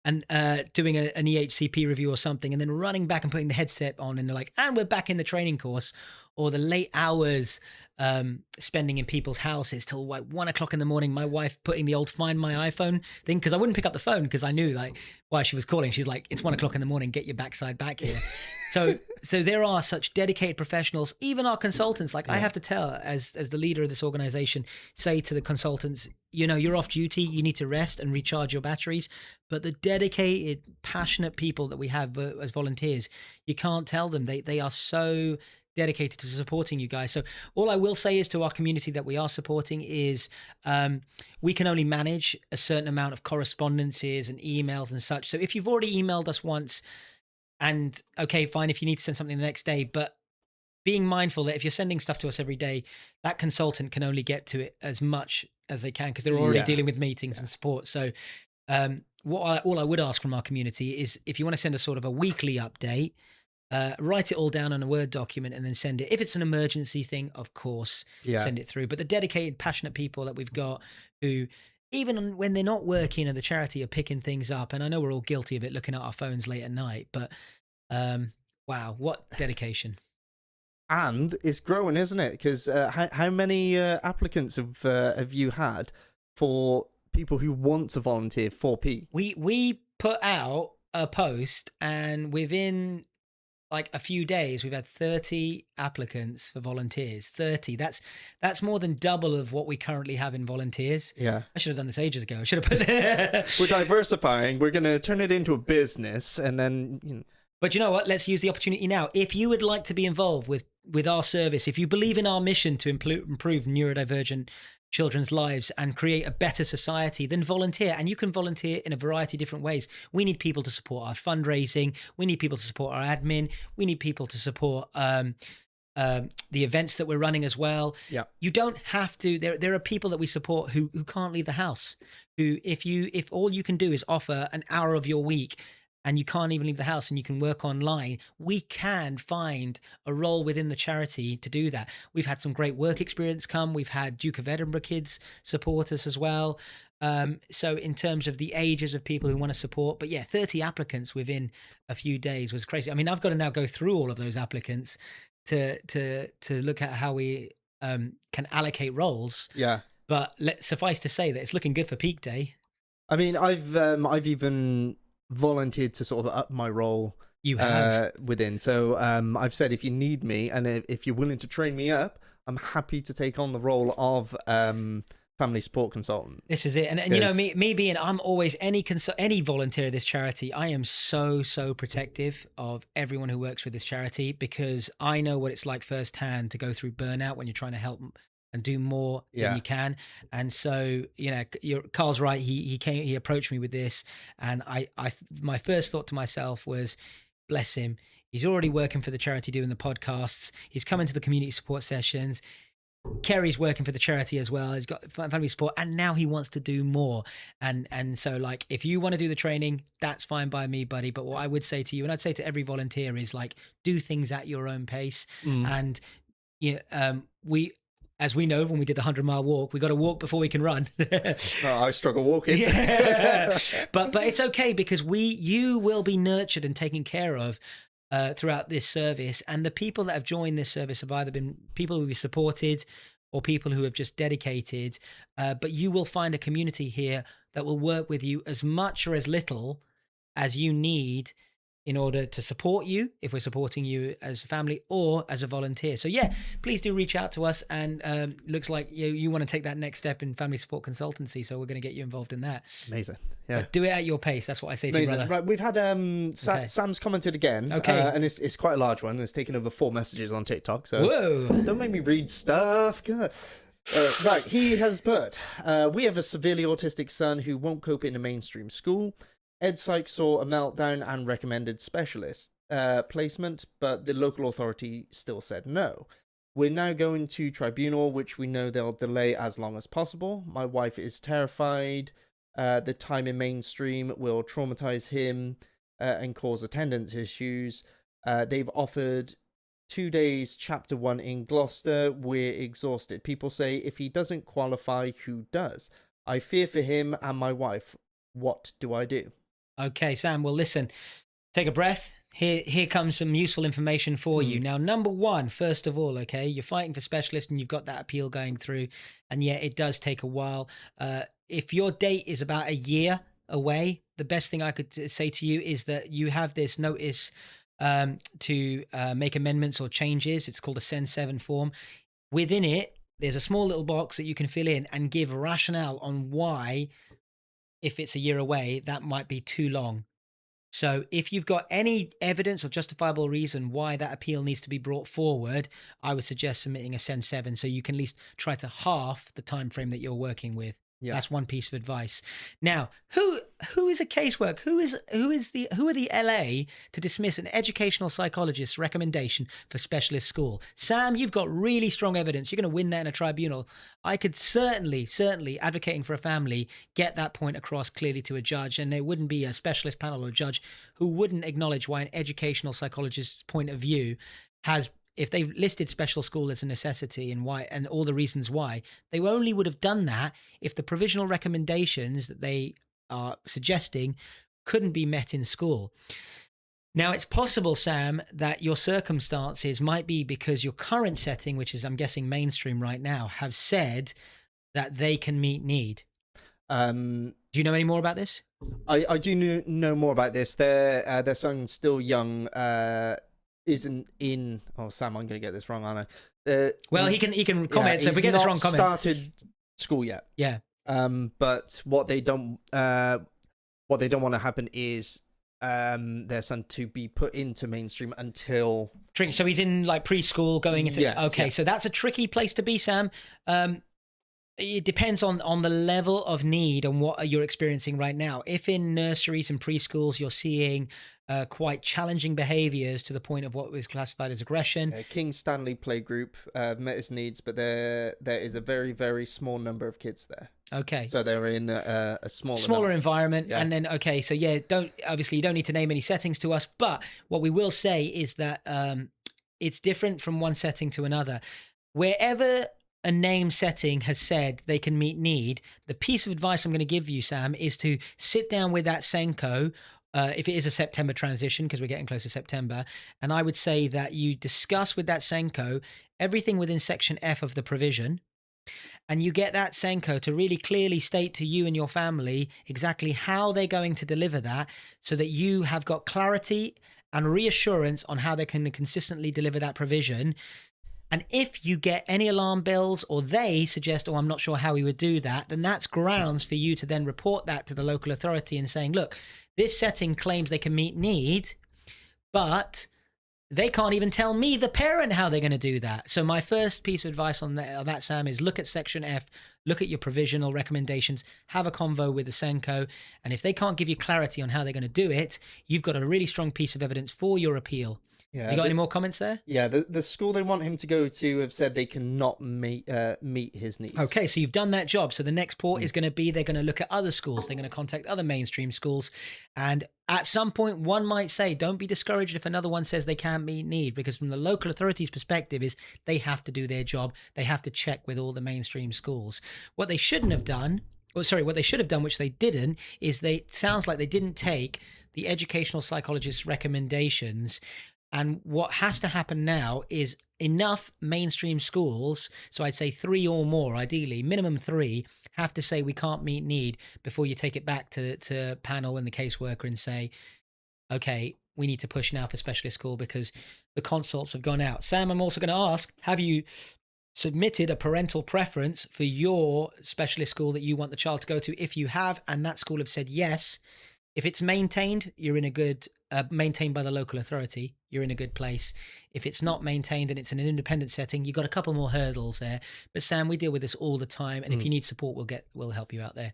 and doing an EHCP review or something, and then running back and putting the headset on, and they're like, and we're back in the training course, or the late hours spending in people's houses till like 1 o'clock in the morning. My wife putting the old Find My iPhone thing, because I wouldn't pick up the phone because I knew like why she was calling. She's like, it's 1 o'clock in the morning, get your backside back here. So there are such dedicated professionals, even our consultants. Like I have to tell, as the leader of this organization, say to the consultants, you're off duty, you need to rest and recharge your batteries. But the dedicated, passionate people that we have as volunteers, you can't tell them. They are so dedicated to supporting you guys. So all I will say is to our community that we are supporting is we can only manage a certain amount of correspondences and emails and such. So if you've already emailed us once, and okay, fine, if you need to send something the next day, but being mindful that if you're sending stuff to us every day, that consultant can only get to it as much as they can, because they're already dealing with meetings and support. So all I would ask from our community is, if you want to send us sort of a weekly update, write it all down on a Word document and then send it. If it's an emergency thing, of course, send it through. But the dedicated, passionate people that we've got, who even when they're not working at the charity, are picking things up. And I know we're all guilty of it, looking at our phones late at night, but wow, what dedication. And it's growing, isn't it? Because how many applicants have you had for people who want to volunteer for P? We put out a post, and within like a few days, we've had 30 applicants for volunteers. 30. That's more than double of what we currently have in volunteers. Yeah. I should have done this ages ago. I should have put We're diversifying. We're going to turn it into a business, and then But you know what? Let's use the opportunity now. If you would like to be involved with our service, if you believe in our mission to improve neurodivergent children's lives and create a better society, then volunteer. And you can volunteer in a variety of different ways. We need people to support our fundraising. We need people to support our admin. We need people to support the events that we're running as well. Yeah. You don't have to. There are people that we support who can't leave the house. Who, if all you can do is offer an hour of your week, and you can't even leave the house and you can work online, we can find a role within the charity to do that. We've had some great work experience come. We've had Duke of Edinburgh kids support us as well. So in terms of the ages of people who want to support, but yeah, 30 applicants within a few days was crazy. I mean, I've got to now go through all of those applicants to look at how we can allocate roles. Yeah. But suffice to say that it's looking good for peak day. I mean, I've even volunteered to sort of up my role. You have within. So I've said if you need me and if you're willing to train me up, I'm happy to take on the role of family support consultant. This is it. And you know, me being, I'm always any volunteer of this charity, I am so protective of everyone who works with this charity, because I know what it's like firsthand to go through burnout when you're trying to help and do more than you can. And so, you know, Carl's right. He approached me with this, and my first thought to myself was, bless him. He's already working for the charity doing the podcasts. He's coming to the community support sessions. Kerry's working for the charity as well. He's got family support, and now he wants to do more. And so, like, if you want to do the training, that's fine by me, buddy. But what I would say to you, and I'd say to every volunteer, is like, do things at your own pace. And as we know, when we did the 100-mile walk, we got to walk before we can run. I struggle walking. Yeah. But it's okay, because you will be nurtured and taken care of throughout this service. And the people that have joined this service have either been people who we've supported or people who have just dedicated. But you will find a community here that will work with you as much or as little as you need in order to support you, if we're supporting you as a family or as a volunteer. So yeah, please do reach out to us. And looks like you want to take that next step in family support consultancy. So we're going to get you involved in that. Amazing. Yeah. But do it at your pace. That's what I say to you, brother. Right, we've had Sam's commented again. Okay. And it's quite a large one. It's taken over 4 messages on TikTok. So whoa, don't make me read stuff. Right, he has put, we have a severely autistic son who won't cope in a mainstream school. EdPsych saw a meltdown and recommended specialist placement, but the local authority still said no. We're now going to tribunal, which we know they'll delay as long as possible. My wife is terrified the time in mainstream will traumatize him and cause attendance issues. They've offered 2 days chapter 1 in Gloucester. We're exhausted. People say if he doesn't qualify, who does? I fear for him and my wife. What do I do? Okay, Sam, well, listen, take a breath. Here comes some useful information for you. Now, number one, first of all, okay, you're fighting for specialists and you've got that appeal going through, and yet it does take a while. If your date is about a year away, the best thing I could say to you is that you have this notice to make amendments or changes. It's called a Send 7 form. Within it, there's a small little box that you can fill in and give rationale on why, if it's a year away, that might be too long. So if you've got any evidence or justifiable reason why that appeal needs to be brought forward, I would suggest submitting a Send 7 so you can at least try to half the time frame that you're working with. Yeah. That's one piece of advice. Now, who is a casework? Who are the LA to dismiss an educational psychologist's recommendation for specialist school? Sam, you've got really strong evidence. You're going to win that in a tribunal. I could certainly advocating for a family, get that point across clearly to a judge, and there wouldn't be a specialist panel or judge who wouldn't acknowledge why an educational psychologist's point of view has, if they've listed special school as a necessity and why, and all the reasons why, they only would have done that if the provisional recommendations that they are suggesting couldn't be met in school. Now, it's possible, Sam, that your circumstances might be because your current setting, which is, I'm guessing, mainstream right now, have said that they can meet need. Do you know any more about this? I do know more about this. Their son's still young. Isn't in. Oh, Sam, I'm going to get this wrong, aren't I? Well, he can comment. So if we get this wrong, comment. Started school yet? Yeah. But what they don't want to happen is their son to be put into mainstream until. So he's in like preschool, going into. Yes, okay, yes. So that's a tricky place to be, Sam. It depends on the level of need and what you're experiencing right now. If in nurseries and preschools you're seeing quite challenging behaviors to the point of what was classified as aggression. King Stanley Playgroup met his needs, but there is a very, very small number of kids there. Okay. So they're in a smaller environment. Yeah. And then, okay, so yeah, you don't need to name any settings to us, but what we will say is that it's different from one setting to another. Wherever a name setting has said they can meet need, the piece of advice I'm going to give you, Sam, is to sit down with that Senko if it is a September transition, because we're getting close to September. And I would say that you discuss with that Senko everything within section F of the provision. And you get that Senko to really clearly state to you and your family exactly how they're going to deliver that, so that you have got clarity and reassurance on how they can consistently deliver that provision. And if you get any alarm bells, or they suggest, oh, I'm not sure how we would do that, then that's grounds for you to then report that to the local authority and saying, look, this setting claims they can meet need, but they can't even tell me, the parent, how they're going to do that. So my first piece of advice on that, Sam, is look at section F, look at your provisional recommendations, have a convo with the Senko, and if they can't give you clarity on how they're going to do it, you've got a really strong piece of evidence for your appeal. Yeah, Have you got any more comments there? Yeah, the school they want him to go to have said they cannot meet his needs. Okay, so you've done that job. So the next port is going to be, they're going to look at other schools. They're going to contact other mainstream schools. And at some point, one might say, don't be discouraged if another one says they can't meet need, because from the local authority's perspective is they have to do their job. They have to check with all the mainstream schools. What they shouldn't have done, what they should have done, which they didn't, is it sounds like they didn't take the educational psychologist's recommendations. And what has to happen now is enough mainstream schools, so I'd say 3 or more, ideally, minimum 3, have to say we can't meet need before you take it back to panel and the caseworker and say, okay, we need to push now for specialist school because the consults have gone out. Sam, I'm also going to ask, have you submitted a parental preference for your specialist school that you want the child to go to? If you have, and that school have said yes, if it's maintained, you're in a good, maintained by the local authority, you're in a good place. If it's not maintained and it's in an independent setting, you've got a couple more hurdles there. But Sam, we deal with this all the time, and if you need support, we'll help you out there.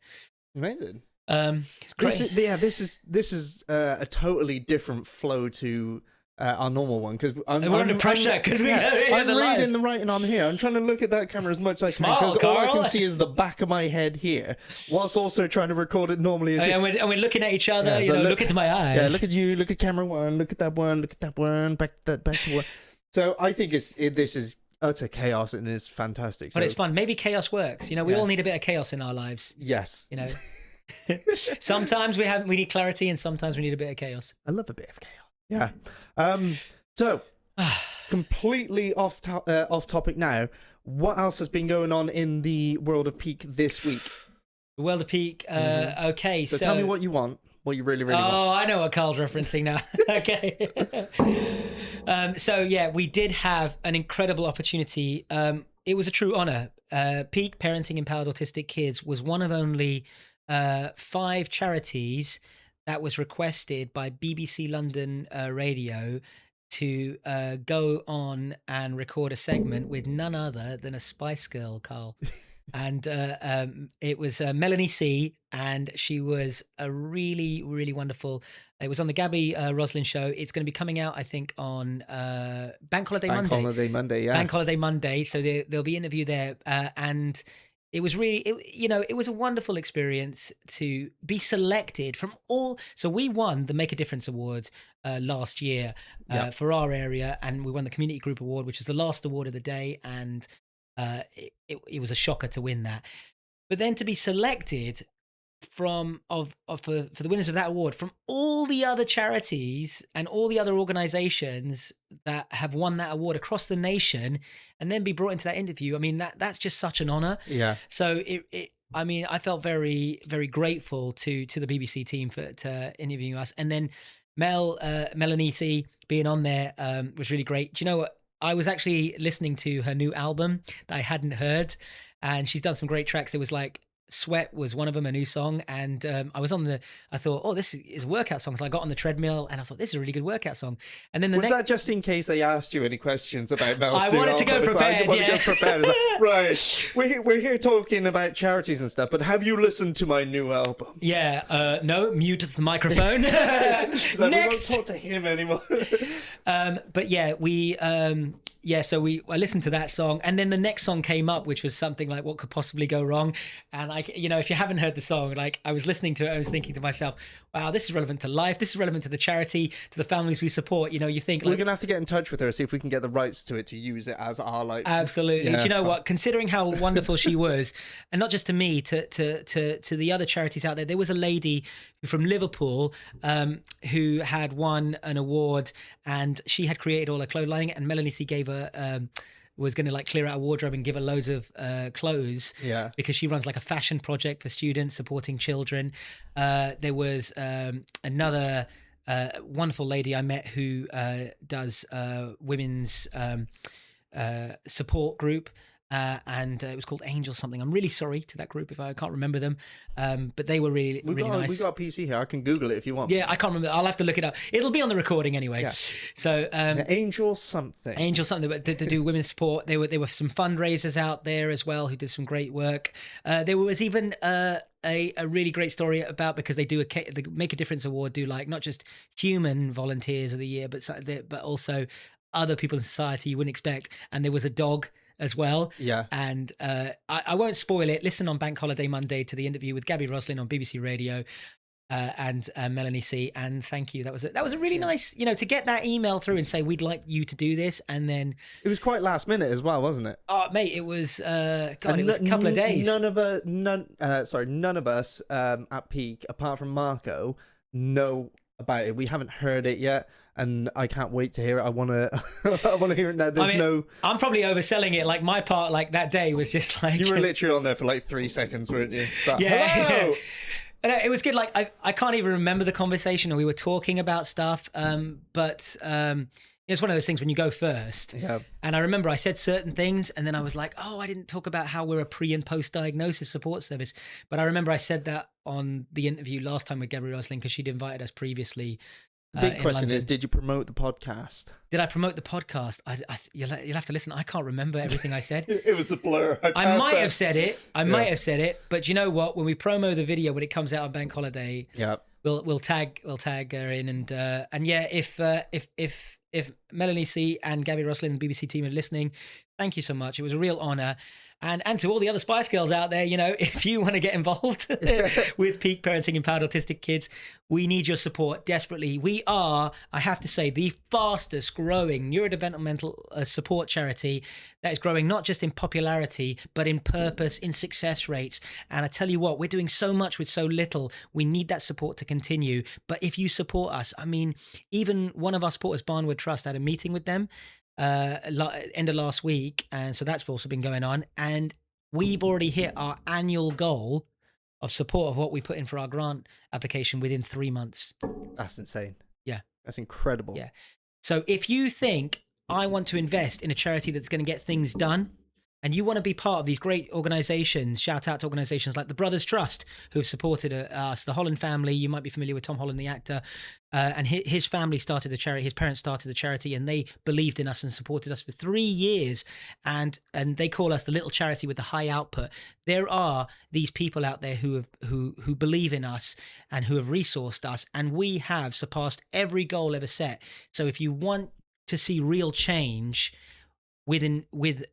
Amazing. It's great. This is a totally different flow to our normal one, because we're under pressure because I'm reading the writing on here. I'm trying to look at that camera as much as I can, because all I can see is the back of my head here, whilst also trying to record it normally. And we're looking at each other. Yeah, so look into my eyes. Yeah, look at you. Look at camera one. Look at that one. Look at that one. Back to one. So I think this is utter chaos, and it's fantastic. But it's fun. Maybe chaos works. We all need a bit of chaos in our lives. Yes. Sometimes we need clarity, and sometimes we need a bit of chaos. I love a bit of chaos. Yeah. So completely off topic now. What else has been going on in the world of Peak this week? The world of Peak. Okay, so tell me what you want. What you really want. Oh, I know what Carl's referencing now. Okay. So yeah, we did have an incredible opportunity. It was a true honor. Peak Parenting Empowered Autistic Kids was one of only 5 charities that was requested by BBC London Radio to go on and record a segment with none other than a Spice Girl, Carl. And it was Melanie C, and she was a really, really wonderful. It was on the Gabby Roslin show. It's going to be coming out, I think, on Bank Holiday Monday. Bank Holiday Monday, yeah. Bank Holiday Monday. So there'll be an interview there. And it was really, it was a wonderful experience to be selected from all. So we won the Make a Difference Award last year for our area, and we won the Community Group Award, which is the last award of the day. And it was a shocker to win that. But then to be selected for the winners of that award from all the other charities and all the other organizations that have won that award across the nation, and then be brought into that interview, I mean, that's just such an honor. Yeah. So I felt very, very grateful to the BBC team to interviewing us. And then Melanie C being on there was really great. Do you know what? I was actually listening to her new album that I hadn't heard, and she's done some great tracks. There was like Sweat was one of them, a new song, and I thought, oh, this is a workout song. So I got on the treadmill and I thought, this is a really good workout song. And then that just in case they asked you any questions about Mel's I wanted to go prepared, like, right, we're here talking about charities and stuff, but have you listened to my new album? Yeah, no, mute the microphone. Next! We won't talk to him anymore. But yeah, we so I listened to that song, and then the next song came up, which was something like "What Could Possibly Go Wrong," and if you haven't heard the song, like I was listening to it, I was thinking to myself, wow, this is relevant to life, this is relevant to the charity, to the families we support. You think we're gonna have to get in touch with her, see if we can get the rights to it, to use it as our absolutely. Do you know what? Considering how wonderful she was, and not just to me, to the other charities out there. There was a lady from Liverpool who had won an award, and she had created all her clothing, and Melanie C gave her was going to clear out a wardrobe and give her loads of clothes, because she runs a fashion project for students supporting children. There was another wonderful lady I met who does women's support group. And it was called Angel something. I'm really sorry to that group if I can't remember them, but they were really nice. We've got a PC here. I can Google it if you want. Yeah, I can't remember. I'll have to look it up. It'll be on the recording anyway. Yeah. So Angel something, but to do women's support. There were some fundraisers out there as well who did some great work. There was even a really great story about, because they Make a Difference Award, do not just human volunteers of the year, but also other people in society you wouldn't expect. And there was a dog as well. Yeah. And I won't spoil it. Listen on Bank Holiday Monday to the interview with Gabby Roslin on BBC Radio and Melanie C. And thank you. That was a really nice, to get that email through and say, we'd like you to do this. And then it was quite last minute as well, wasn't it? Oh, mate, it was, it was a couple of days. None of us at Peak, apart from Marco, know about it. We haven't heard it yet. And I can't wait to hear it. I want to hear it now. I'm probably overselling it. My part, that day was just you were literally on there for 3 seconds, weren't you? But, yeah. Hello! And it was good. I can't even remember the conversation, or we were talking about stuff. But it's one of those things when you go first. Yeah. And I remember I said certain things, and then I was like, oh, I didn't talk about how we're a pre and post diagnosis support service. But I remember I said that on the interview last time with Gabby Roslin, because she'd invited us previously. The big question is, did you promote the podcast? Did I promote the podcast? You'll have to listen. I can't remember everything I said. It was a blur. I might have said it. Might have said it. But you know what? When we promo the video, when it comes out on Bank Holiday, we'll tag her in, and yeah, if Melanie C and Gabby Roslin and the BBC team are listening, thank you so much. It was a real honor. And to all the other Spice Girls out there, if you want to get involved with Peak Parenting Empowered Autistic Kids, we need your support desperately. We are, I have to say, the fastest growing neurodevelopmental support charity that is growing not just in popularity, but in purpose, in success rates. And I tell you what, we're doing so much with so little. We need that support to continue. But if you support us, even one of our supporters, Barnwood Trust, had a meeting with them end of last week, and so that's also been going on, and we've already hit our annual goal of support of what we put in for our grant application within 3 months. That's insane. Yeah, that's incredible. Yeah, so if you think I want to invest in a charity that's going to get things done, and you want to be part of these great organizations, shout out to organizations like the Brothers Trust, who have supported us, the Holland family. You might be familiar with Tom Holland, the actor, and his family started the charity. His parents started the charity, and they believed in us and supported us for 3 years. And they call us the little charity with the high output. There are these people out there who believe in us and who have resourced us, and we have surpassed every goal ever set. So if you want to see real change with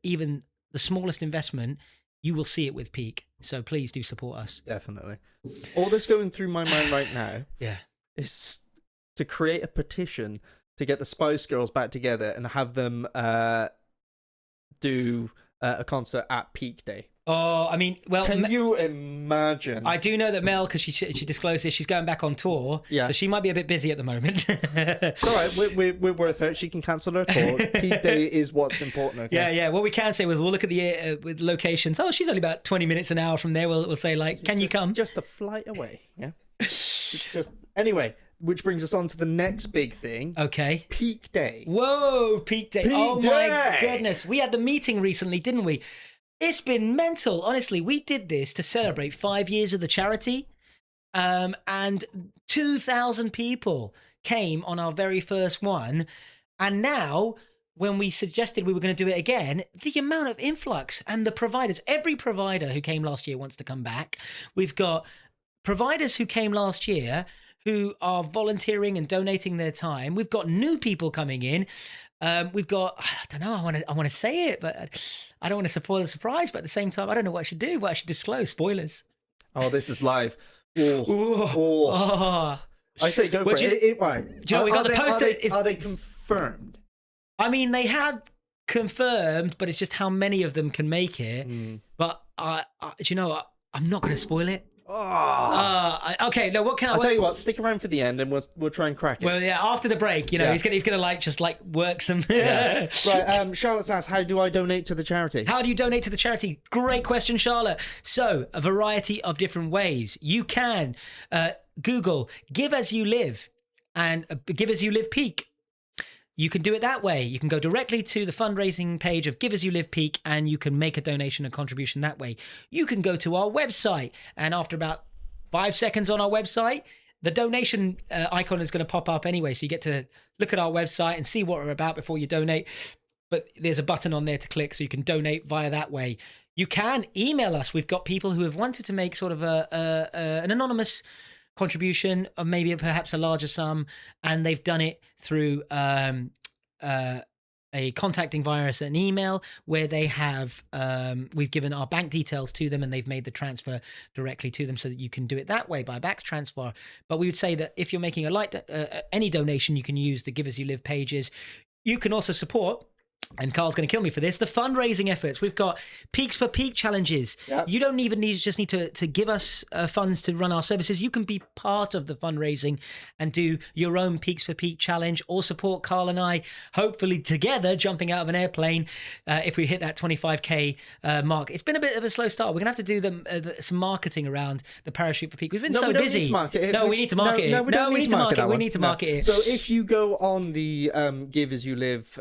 even the smallest investment, you will see it with Peak. So please do support us. Definitely. All that's going through my mind right now is to create a petition to get the Spice Girls back together and have them do a concert at Peak Day. Oh, well... Can you imagine? I do know that Mel, because she disclosed this, she's going back on tour, so she might be a bit busy at the moment. It's all right, we're worth it. She can cancel her tour. Peak Day is what's important, okay? Yeah. What we can say was we'll look at the with locations. Oh, she's only about 20 minutes an hour from there. We'll say, can you come? Just a flight away, yeah? Just anyway... Which brings us on to the next big thing. Okay. Peak Day. Whoa, Peak Day. My goodness. We had the meeting recently, didn't we? It's been mental. Honestly, we did this to celebrate 5 years of the charity. And 2,000 people came on our very first one. And now, when we suggested we were going to do it again, the amount of influx and the providers, every provider who came last year wants to come back. We've got providers who came last year who are volunteering and donating their time. We've got new people coming in. We've got, I don't know, I want to say it, but I don't want to spoil the surprise. But at the same time, I don't know what I should do, what I should disclose. Spoilers. Oh, this is live. Oh. I say go for it. Right. Do you know, we got the poster. Are they confirmed? I mean, they have confirmed, but it's just how many of them can make it. But do you know, I'm not going to spoil it. Okay, no, what can I'll tell you what, stick around for the end and we'll try and crack it. Well, yeah, after the break, you know, he's gonna like work some. Right, Charlotte's asked, how do I donate to the charity? How do you donate to the charity? Great question, Charlotte. So, a variety of different ways. You can Google Give As You Live and Give As You Live Peak. You can do it that way. You can go directly to the fundraising page of Give As You Live Peak and you can make a donation, a contribution that way. You can go to our website and after about 5 seconds on our website, the donation icon is going to pop up anyway. So you get to look at our website and see what we're about before you donate. But there's a button on there to click so you can donate via that way. You can email us. We've got people who have wanted to make sort of an anonymous contribution of maybe perhaps a larger sum, and they've done it through a contacting via us an email where they have we've given our bank details to them and they've made the transfer directly to them so that you can do it that way by BACS transfer. But we would say that if you're making any donation, you can use the Give As You Live pages. You can also support, and Carl's going to kill me for this, the fundraising efforts. We've got Peaks for Peak challenges. Yep. You don't even just need to give us funds to run our services. You can be part of the fundraising and do your own Peaks for Peak challenge or support Carl and I, hopefully together, jumping out of an airplane if we hit that 25K mark. It's been a bit of a slow start. We're going to have to do some marketing around the Parachute for Peak. We've been so busy. Need to market it. No, we need to market it. No, we don't need to market it. We need to market it. So if you go on the Give As You Live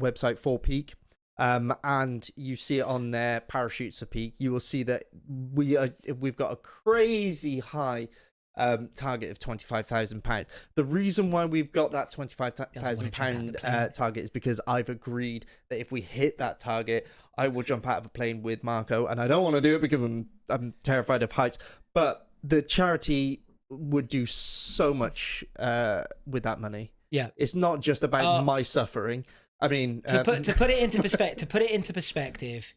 website for Peak, and you see it on there, Parachutes for Peak, you will see that we've got a crazy high target of £25,000. The reason why we've got that £25,000 target is because I've agreed that if we hit that target, I will jump out of a plane with Marco, and I don't want to do it because I'm terrified of heights, but the charity would do so much with that money. Yeah, it's not just about my suffering. I mean, to put it into perspective,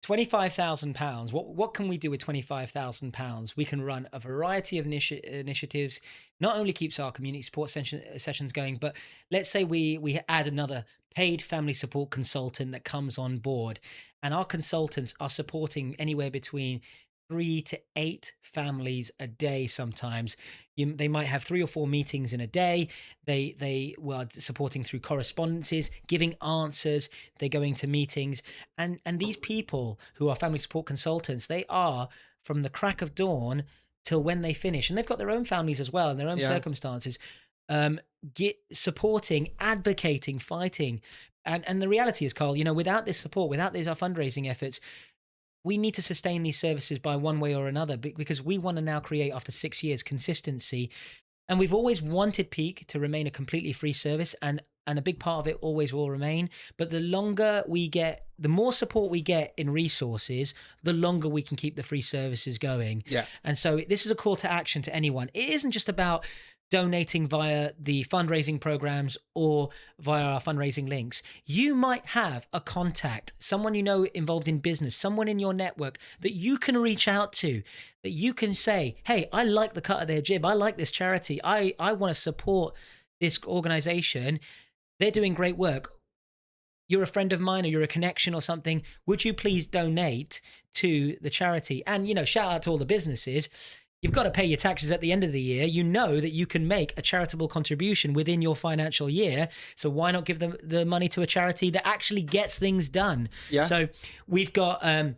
£25,000. What can we do with £25,000? We can run a variety of initiatives. Not only keeps our community support sessions going, but let's say we add another paid family support consultant that comes on board, and our consultants are supporting anywhere between 3 to 8 families a day. Sometimes they might have 3 or 4 meetings in a day. They were supporting through correspondences, giving answers. They're going to meetings, and these people who are family support consultants, they are from the crack of dawn till when they finish, and they've got their own families as well and their own circumstances. Supporting, advocating, fighting, and the reality is, Carl, without this support, without these fundraising efforts, we need to sustain these services by one way or another, because we want to now create, after 6 years, consistency. And we've always wanted Peak to remain a completely free service, and a big part of it always will remain. But the longer we get, the more support we get in resources, the longer we can keep the free services going. Yeah. And so this is a call to action to anyone. It isn't just about donating via the fundraising programs or via our fundraising links. You might have a contact, someone you know involved in business, someone in your network that you can reach out to, that you can say, hey, I like the cut of their jib. I like this charity. I want to support this organization. They're doing great work. You're a friend of mine, or you're a connection or something. Would you please donate to the charity? And, shout out to all the businesses. You've got to pay your taxes at the end of the year. You know that you can make a charitable contribution within your financial year. So why not give them the money to a charity that actually gets things done? Yeah. So we've got, I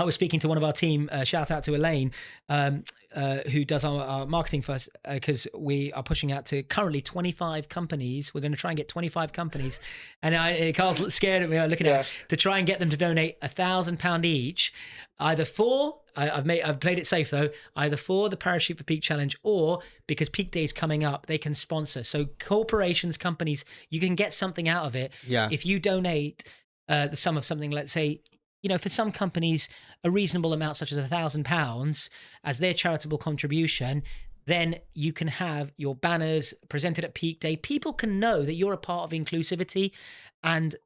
was speaking to one of our team, shout out to Elaine, who does our marketing for us, because we are pushing out to currently 25 companies. We're going to try and get 25 companies. And Carl's scared at me looking at it, to try and get them to donate £1,000 each, either for, I've played it safe though, either for the Parachute for Peak challenge, or because Peak Day is coming up, they can sponsor. So corporations, companies, you can get something out of it. Yeah. If you donate the sum of something, let's say, for some companies, a reasonable amount such as £1,000 as their charitable contribution, then you can have your banners presented at Peak Day. People can know that you're a part of inclusivity, and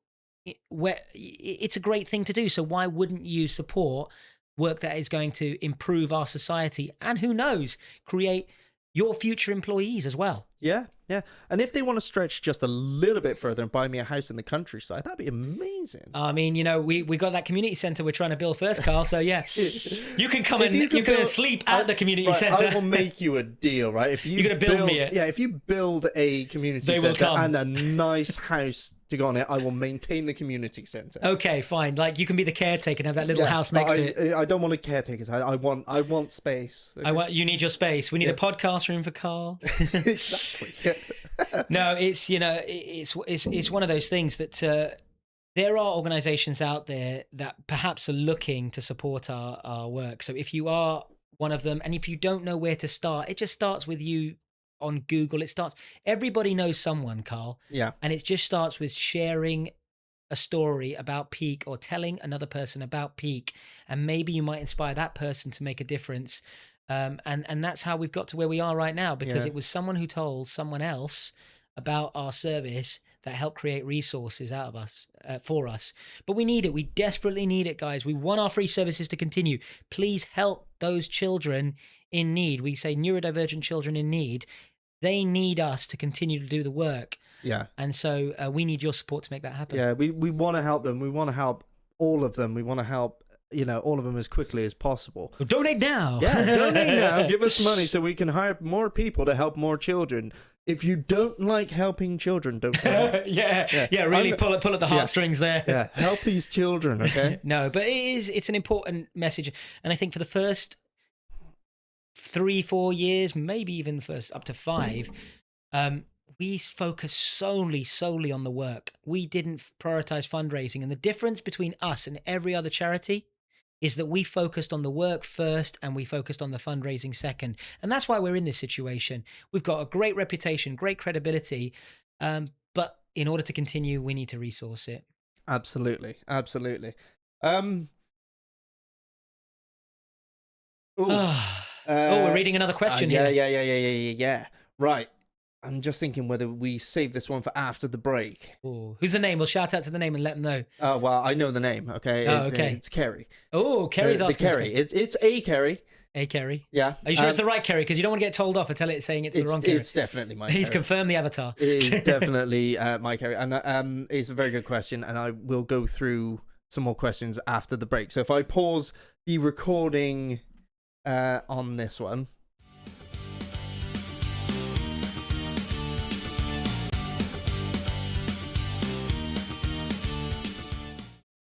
it's a great thing to do. So why wouldn't you support work that is going to improve our society, and who knows, create your future employees as well? Yeah. And if they want to stretch just a little bit further and buy me a house in the countryside, that'd be amazing. I mean, we got that community centre we're trying to build first, Carl. So yeah, you can come and you can sleep at the community centre. I will make you a deal, right? If you're going to build me it. Yeah, if you build a community centre and a nice house to go on it, I will maintain the community centre. Okay, fine. Like, you can be the caretaker and have that little house next to it. I don't want a caretaker. I want space. Okay? You need your space. We need a podcast room for Carl. Exactly. No, it's it's one of those things that there are organizations out there that perhaps are looking to support our work. So if you are one of them, and if you don't know where to start, it just starts with you on Google. Everybody knows someone, Carl. Yeah. And it just starts with sharing a story about Peak or telling another person about Peak, and maybe you might inspire that person to make a difference. And that's how we've got to where we are right now, because it was someone who told someone else about our service that helped create resources out of us, for us. But we need it. We desperately need it, guys. We want our free services to continue. Please help those children in need. We say neurodivergent children in need. They need us to continue to do the work. Yeah. And so we need your support to make that happen. Yeah, we want to help them. We want to help all of them. We want to help, all of them as quickly as possible. Well, donate now. Yeah, donate now. Give us money so we can hire more people to help more children. If you don't like helping children, don't really pull at the heartstrings there. Yeah, help these children, okay? No, but it's an important message. And I think for the first 3-4 years, maybe even the first up to 5, we focused solely on the work. We didn't prioritize fundraising. And the difference between us and every other charity is that we focused on the work first and we focused on the fundraising second. And that's why we're in this situation. We've got a great reputation, great credibility, but in order to continue, we need to resource it. Absolutely. We're reading another question here. Yeah. Right. I'm just thinking whether we save this one for after the break. Ooh. Who's the name? We'll shout out to the name and let them know. Oh, well, I know the name, okay? Okay. It's Kerry. Oh, Kerry's asking. The Kerry. It's a Kerry. A Kerry. Yeah. Are you sure it's the right Kerry? Because you don't want to get told off and saying it's the wrong Kerry. It's definitely my He's Kerry. confirmed the avatar. It is definitely my Kerry. And it's a very good question, and I will go through some more questions after the break. So if I pause the recording on this one.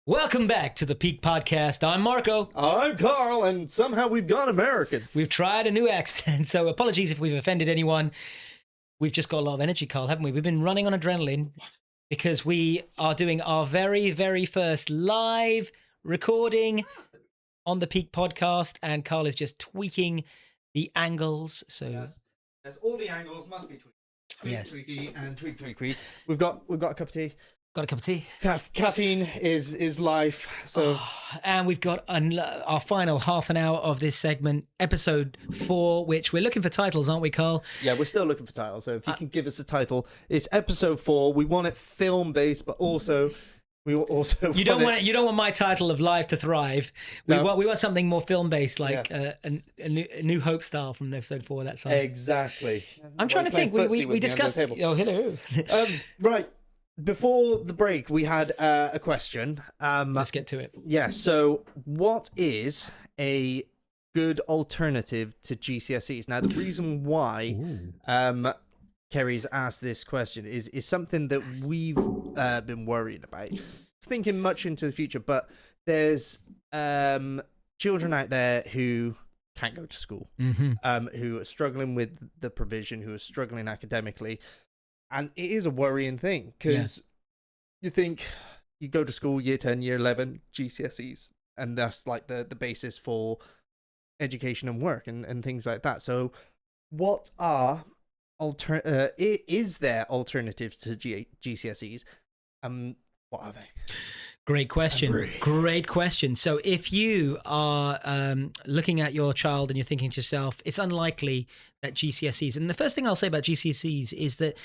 Welcome back to the Peak Podcast. I'm Marco. I'm Carl, and somehow we've gone American. We've tried a new accent, so apologies if we've offended anyone. We've just got a lot of energy, Carl, haven't we? We've been running on adrenaline because we are doing our very, very first live recording on the Peak Podcast, and Carl is just tweaking the angles. So yes. All the angles must be tweaked. Yes. Tweaky and tweak. We've got a cup of tea. Got a cup of tea. Caffeine is life. So, and we've got our final half an hour of this segment, episode 4, which we're looking for titles, aren't we, Carl? Yeah, we're still looking for titles. So if you can give us a title, it's episode 4. We want it film based, but also you don't want my title of Live to Thrive. We want something more film based, like a New Hope style from episode 4. That song. Exactly. I'm trying to think. We discussed. Oh, hello. Right. Before the break, we had a question. Let's get to it. Yeah, so what is a good alternative to GCSEs? Now, the reason why Kerry's asked this question is something that we've been worrying about. It's thinking much into the future, but there's children out there who can't go to school, who are struggling with the provision, who are struggling academically. And it is a worrying thing because you think you go to school year 10, year 11, GCSEs, and that's like the basis for education and work and things like that. So what are is there alternatives to GCSEs? What are they? Great question. Great question. So if you are looking at your child and you're thinking to yourself, it's unlikely that GCSEs, and the first thing I'll say about GCSEs is that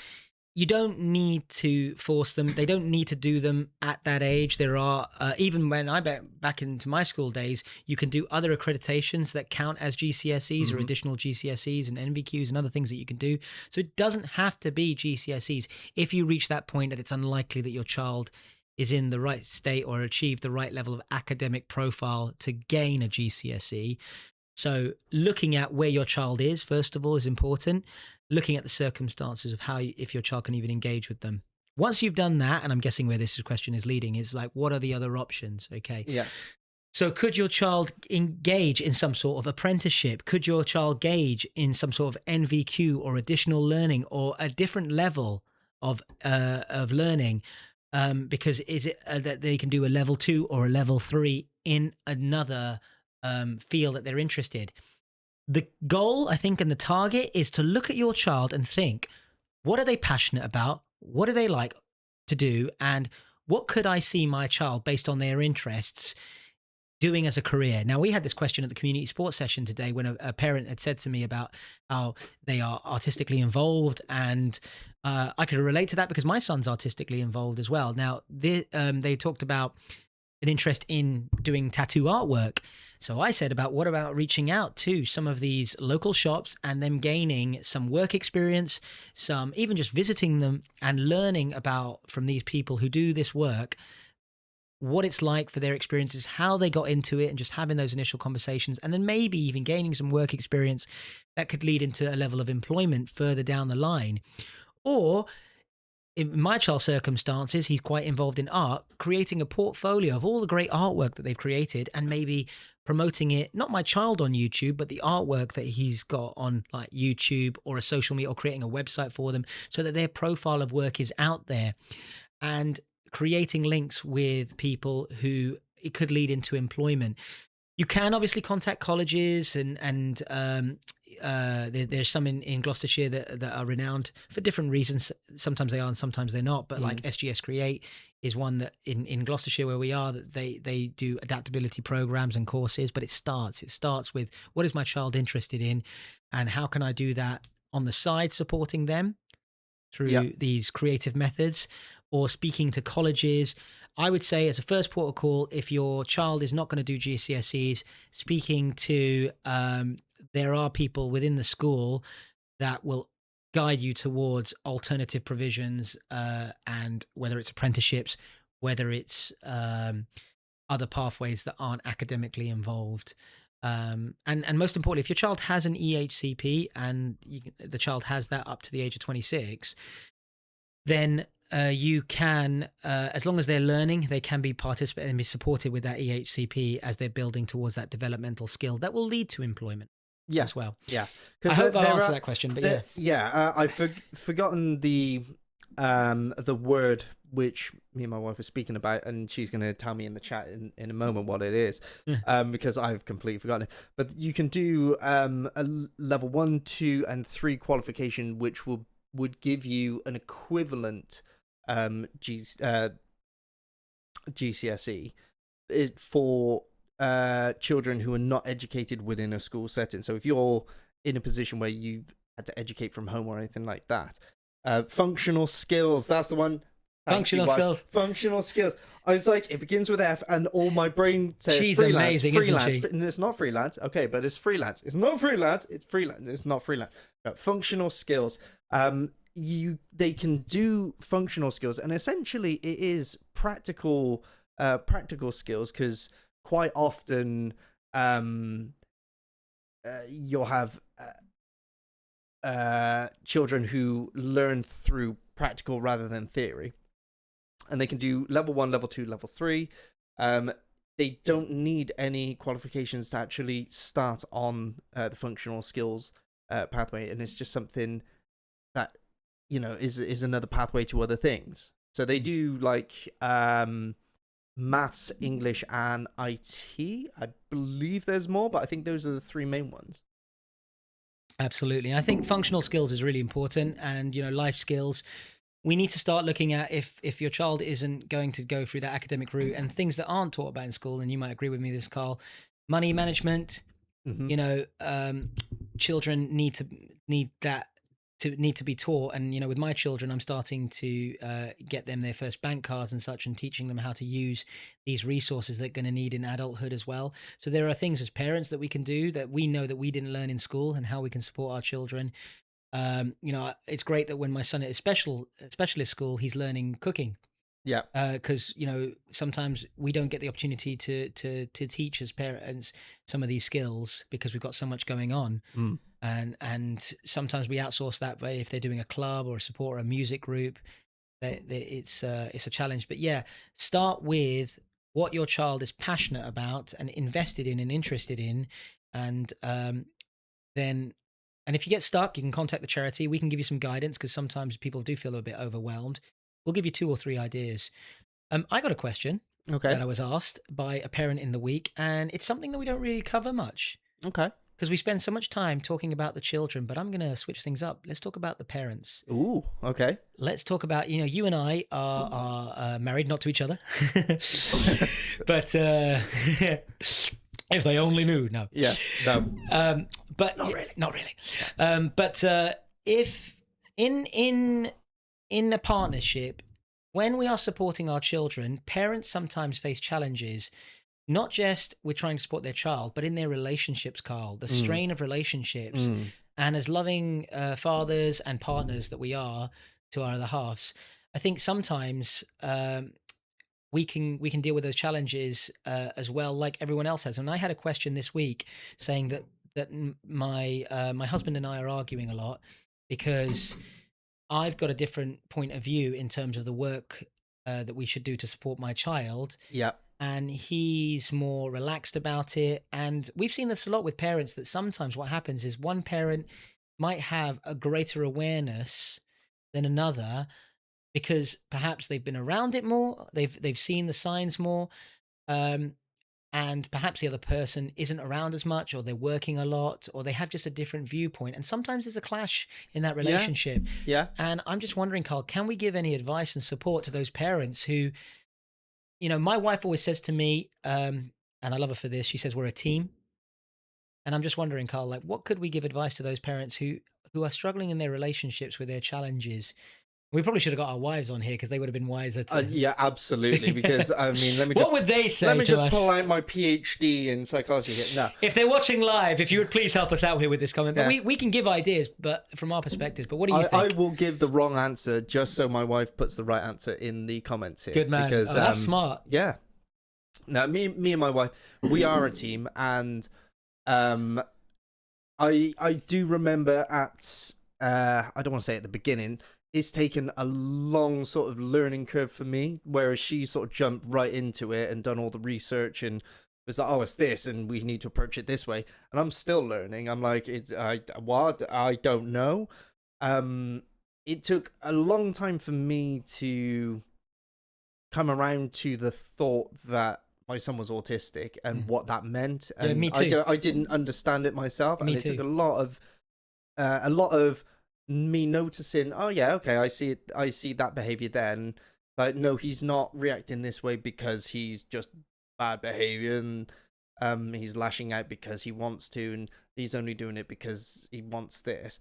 you don't need to force them. They don't need to do them at that age. There are, even when I back into my school days, you can do other accreditations that count as GCSEs or additional GCSEs and NVQs and other things that you can do. So it doesn't have to be GCSEs. If you reach that point that it's unlikely that your child is in the right state or achieve the right level of academic profile to gain a GCSE. So looking at where your child is, first of all, is important. Looking at the circumstances of how, if your child can even engage with them. Once you've done that, and I'm guessing where this question is leading, is like, what are the other options? Okay. Yeah. So could your child engage in some sort of apprenticeship? Could your child engage in some sort of NVQ or additional learning or a different level of learning? Because is it that they can do a level 2 or a level 3 in another field that they're interested? The goal, I think, and the target is to look at your child and think, what are they passionate about? What do they like to do? And what could I see my child, based on their interests, doing as a career? Now, we had this question at the community sports session today when a parent had said to me about how they are artistically involved, and I could relate to that because my son's artistically involved as well. Now, they talked about an interest in doing tattoo artwork. So I said, what about reaching out to some of these local shops and them gaining some work experience, some even just visiting them and learning about from these people who do this work, what it's like for their experiences, how they got into it, and just having those initial conversations, and then maybe even gaining some work experience that could lead into a level of employment further down the line. Or in my child's circumstances, he's quite involved in art, creating a portfolio of all the great artwork that they've created and maybe promoting it, not my child on YouTube, but the artwork that he's got on like YouTube or a social media, or creating a website for them so that their profile of work is out there, and creating links with people who it could lead into employment. You can obviously contact colleges and there's some in Gloucestershire that are renowned for different reasons. Sometimes they are and sometimes they're not. But like SGS Create is one that in Gloucestershire where we are, that they do adaptability programs and courses. But it starts with, what is my child interested in, and how can I do that on the side, supporting them through these creative methods, or speaking to colleges. I would say as a first port of call, if your child is not going to do GCSEs, speaking to, there are people within the school that will guide you towards alternative provisions, and whether it's apprenticeships, whether it's other pathways that aren't academically involved. And most importantly, if your child has an EHCP and the child has that up to the age of 26, then you can, as long as they're learning, they can be participating and be supported with that EHCP as they're building towards that developmental skill that will lead to employment as well. Yeah. I hope I answered that question, but I've forgotten the word which me and my wife are speaking about, and she's going to tell me in the chat in a moment what it is, because I've completely forgotten it. But you can do a level 1, 2, and 3 qualification, which would give you an equivalent GCSE for children who are not educated within a school setting. So if you're in a position where you've had to educate from home or anything like that, functional skills, that's the one. Functional skills. Functional skills. I was like, it begins with F, and all my brain says she's freelance, amazing, freelance. isn't she? And it's not freelance. Okay, but it's freelance. It's not freelance. It's freelance. It's not freelance. No, functional skills. They can do functional skills, and essentially it is practical skills, because quite often you'll have children who learn through practical rather than theory, and they can do level 1, level 2, level 3. They don't need any qualifications to actually start on the functional skills pathway, and it's just something that is another pathway to other things. So they do like maths, English, and IT. I believe there's more, but I think those are the 3 main ones. Absolutely. I think functional skills is really important, and life skills. we need to start looking at if your child isn't going to go through that academic route and things that aren't taught about in school, and you might agree with me this, Carl, money management, Mhm. you know, children need to be taught. And, you know, with my children, I'm starting to get them their first bank cards and such, and teaching them how to use these resources they're going to need in adulthood as well. So there are things as parents that we can do that we know that we didn't learn in school, and how we can support our children. You know, it's great that when my son at specialist school, he's learning cooking, Yeah. because you know, sometimes we don't get the opportunity to teach as parents some of these skills because we've got so much going on. Mm. And sometimes we outsource that way if they're doing a club or a support or a music group. It's a challenge. But yeah, start with what your child is passionate about and invested in and interested in. And then and if you get stuck, you can contact the charity. We can give you some guidance, because sometimes people do feel a bit overwhelmed. We'll give you 2 or 3 ideas. I got a question Okay. that I was asked by a parent in the week, and it's something that we don't really cover much Okay. because we spend so much time talking about the children. But I'm going to switch things up. Let's talk about the parents. Ooh. Okay. Let's talk about, you know, you and I are married, not to each other, but if they only knew. No. Yeah. No. But not really. But if in a partnership, when we are supporting our children, parents sometimes face challenges. Not just we're trying to support their child, but in their relationships, Carl, the strain of relationships. And as loving fathers and partners that we are to our other halves, I think sometimes we can deal with those challenges as well, like everyone else has. And I had a question this week saying that my husband and I are arguing a lot because I've got a different point of view in terms of the work that we should do to support my child. Yeah. And he's more relaxed about it. And we've seen this a lot with parents, that sometimes what happens is one parent might have a greater awareness than another because perhaps they've been around it more, they've seen the signs more, and perhaps the other person isn't around as much, or they're working a lot, or they have just a different viewpoint. And sometimes there's a clash in that relationship. Yeah. And I'm just wondering, Carl, can we give any advice and support to those parents who, you know, my wife always says to me, and I love her for this, she says we're a team. And I'm just wondering, Carl, like, what could we give advice to those parents who are struggling in their relationships with their challenges? We probably should have got our wives on here because they would have been wiser to. Yeah, absolutely. Because I mean, what would they say? Let me to just us? pull out my PhD in psychology here. No. If they're watching live, if you would please help us out here with this comment. But Yeah. we can give ideas, but from our perspective. But what do you think? I will give the wrong answer just so my wife puts the right answer in the comments here. Good man. Because, that's smart. Yeah. Now, me and my wife, we are a team, and I do remember at I don't want to say at the beginning, it's taken a long sort of learning curve for me, whereas she sort of jumped right into it and done all the research and was like, oh, it's this, and we need to approach it this way. And I'm still learning. I'm like, I don't know. It took a long time for me to come around to the thought that my son was autistic and what that meant. And me too. I didn't understand it myself, and Me it too. took a lot of me noticing, oh yeah, okay, I see that behavior then, but no, he's not reacting this way because he's just bad behavior, and he's lashing out because he wants to, and he's only doing it because he wants this,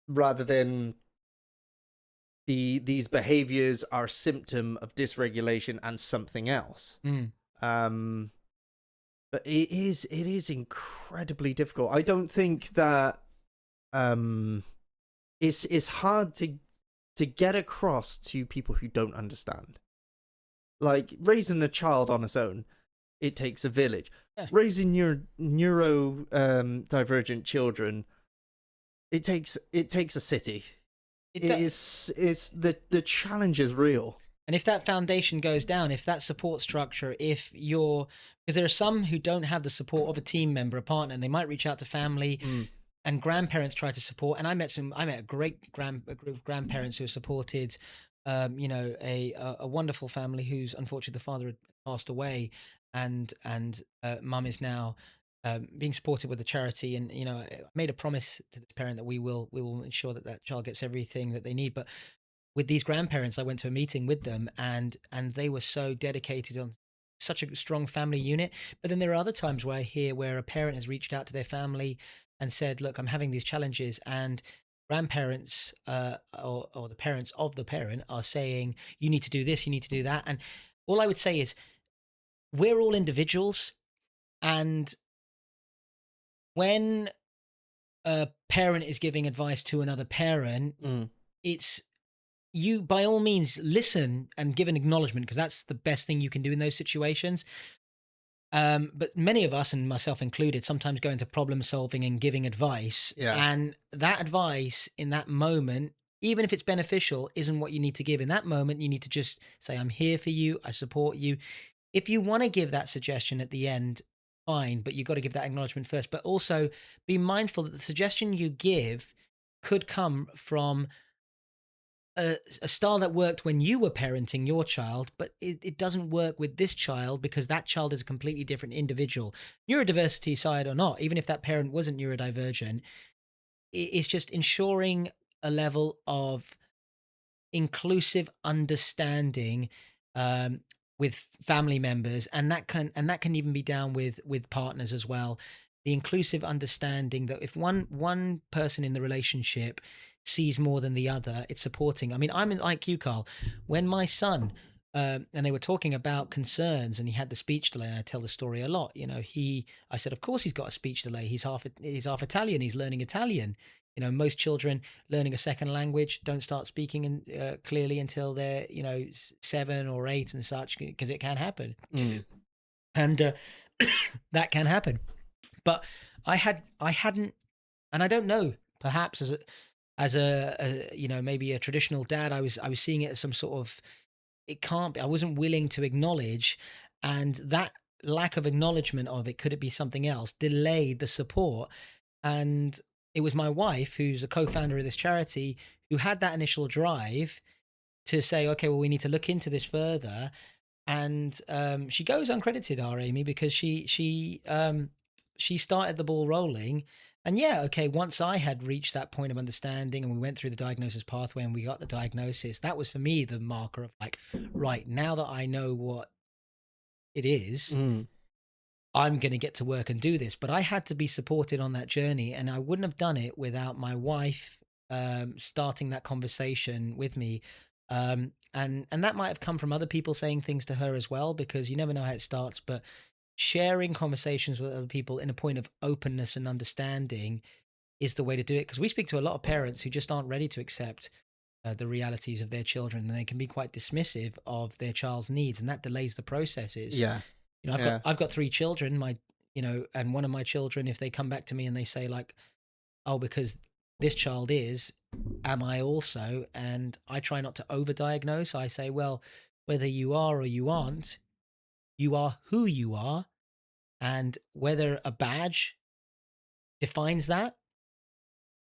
rather than these behaviors are a symptom of dysregulation and something else. But it is incredibly difficult. I don't think that it's hard to get across to people who don't understand. Like, raising a child on its own, it takes a village. Yeah. Raising your divergent children, it takes a city. It's the challenge is real. And if that foundation goes down, if that support structure, because there are some who don't have the support of a team member, a partner, and they might reach out to family and grandparents try to support. And I met a great group of grandparents who supported, a wonderful family whose unfortunately the father had passed away, and mum is now being supported with a charity. And I made a promise to this parent that we will ensure that child gets everything that they need. But with these grandparents, I went to a meeting with them, and they were so dedicated on such a strong family unit. But then there are other times where I hear where a parent has reached out to their family and said, look, I'm having these challenges, and grandparents or the parents of the parent are saying, you need to do this, you need to do that. And all I would say is, we're all individuals, and when a parent is giving advice to another parent, it's, you by all means listen and give an acknowledgement, because that's the best thing you can do in those situations. But many of us, and myself included, sometimes go into problem solving and giving advice, and that advice in that moment, even if it's beneficial, isn't what you need to give in that moment. You need to just say, I'm here for you, I support you. If you want to give that suggestion at the end, fine, but you've got to give that acknowledgement first. But also be mindful that the suggestion you give could come from a style that worked when you were parenting your child, but it doesn't work with this child, because that child is a completely different individual, neurodiversity side or not. Even if that parent wasn't neurodivergent, it's just ensuring a level of inclusive understanding with family members, and that can even be down with partners as well. The inclusive understanding that if one person in the relationship sees more than the other, it's supporting. I mean, I'm like you, Carl. When my son and they were talking about concerns, and he had the speech delay, and I tell the story a lot. You know, I said, of course he's got a speech delay. He's half Italian. He's learning Italian. You know, most children learning a second language don't start speaking clearly until they're 7 or 8 and such, because it can happen, and that can happen. But I hadn't, and I don't know, perhaps as a maybe a traditional dad, I was seeing it as some sort of, it can't be, I wasn't willing to acknowledge, and that lack of acknowledgement of it, could it be something else, delayed the support. And it was my wife, who's a co-founder of this charity, who had that initial drive to say, okay, well, we need to look into this further. And she goes uncredited, our Amy, because she started the ball rolling. And once I had reached that point of understanding, and we went through the diagnosis pathway, and we got the diagnosis, that was for me the marker of like, right, now that I know what it is, I'm going to get to work and do this. But I had to be supported on that journey, and I wouldn't have done it without my wife starting that conversation with me. And that might have come from other people saying things to her as well, because you never know how it starts. But sharing conversations with other people in a point of openness and understanding is the way to do it. Because we speak to a lot of parents who just aren't ready to accept the realities of their children, and they can be quite dismissive of their child's needs, and that delays the processes. I've got 3 children, and one of my children, if they come back to me and they say like, oh, because this child is, am I also? And I try not to overdiagnose. I say, well, whether you are or you aren't, you are who you are, and whether a badge defines that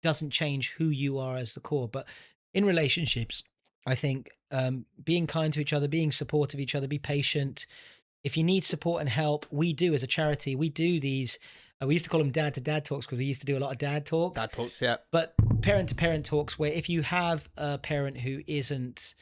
doesn't change who you are as the core. But in relationships, I think being kind to each other, being supportive of each other, be patient. If you need support and help, we do as a charity, we do these, we used to call them dad to dad talks, because we used to do a lot of dad talks. Dad talks, yeah. But parent to parent talks, where if you have a parent who isn't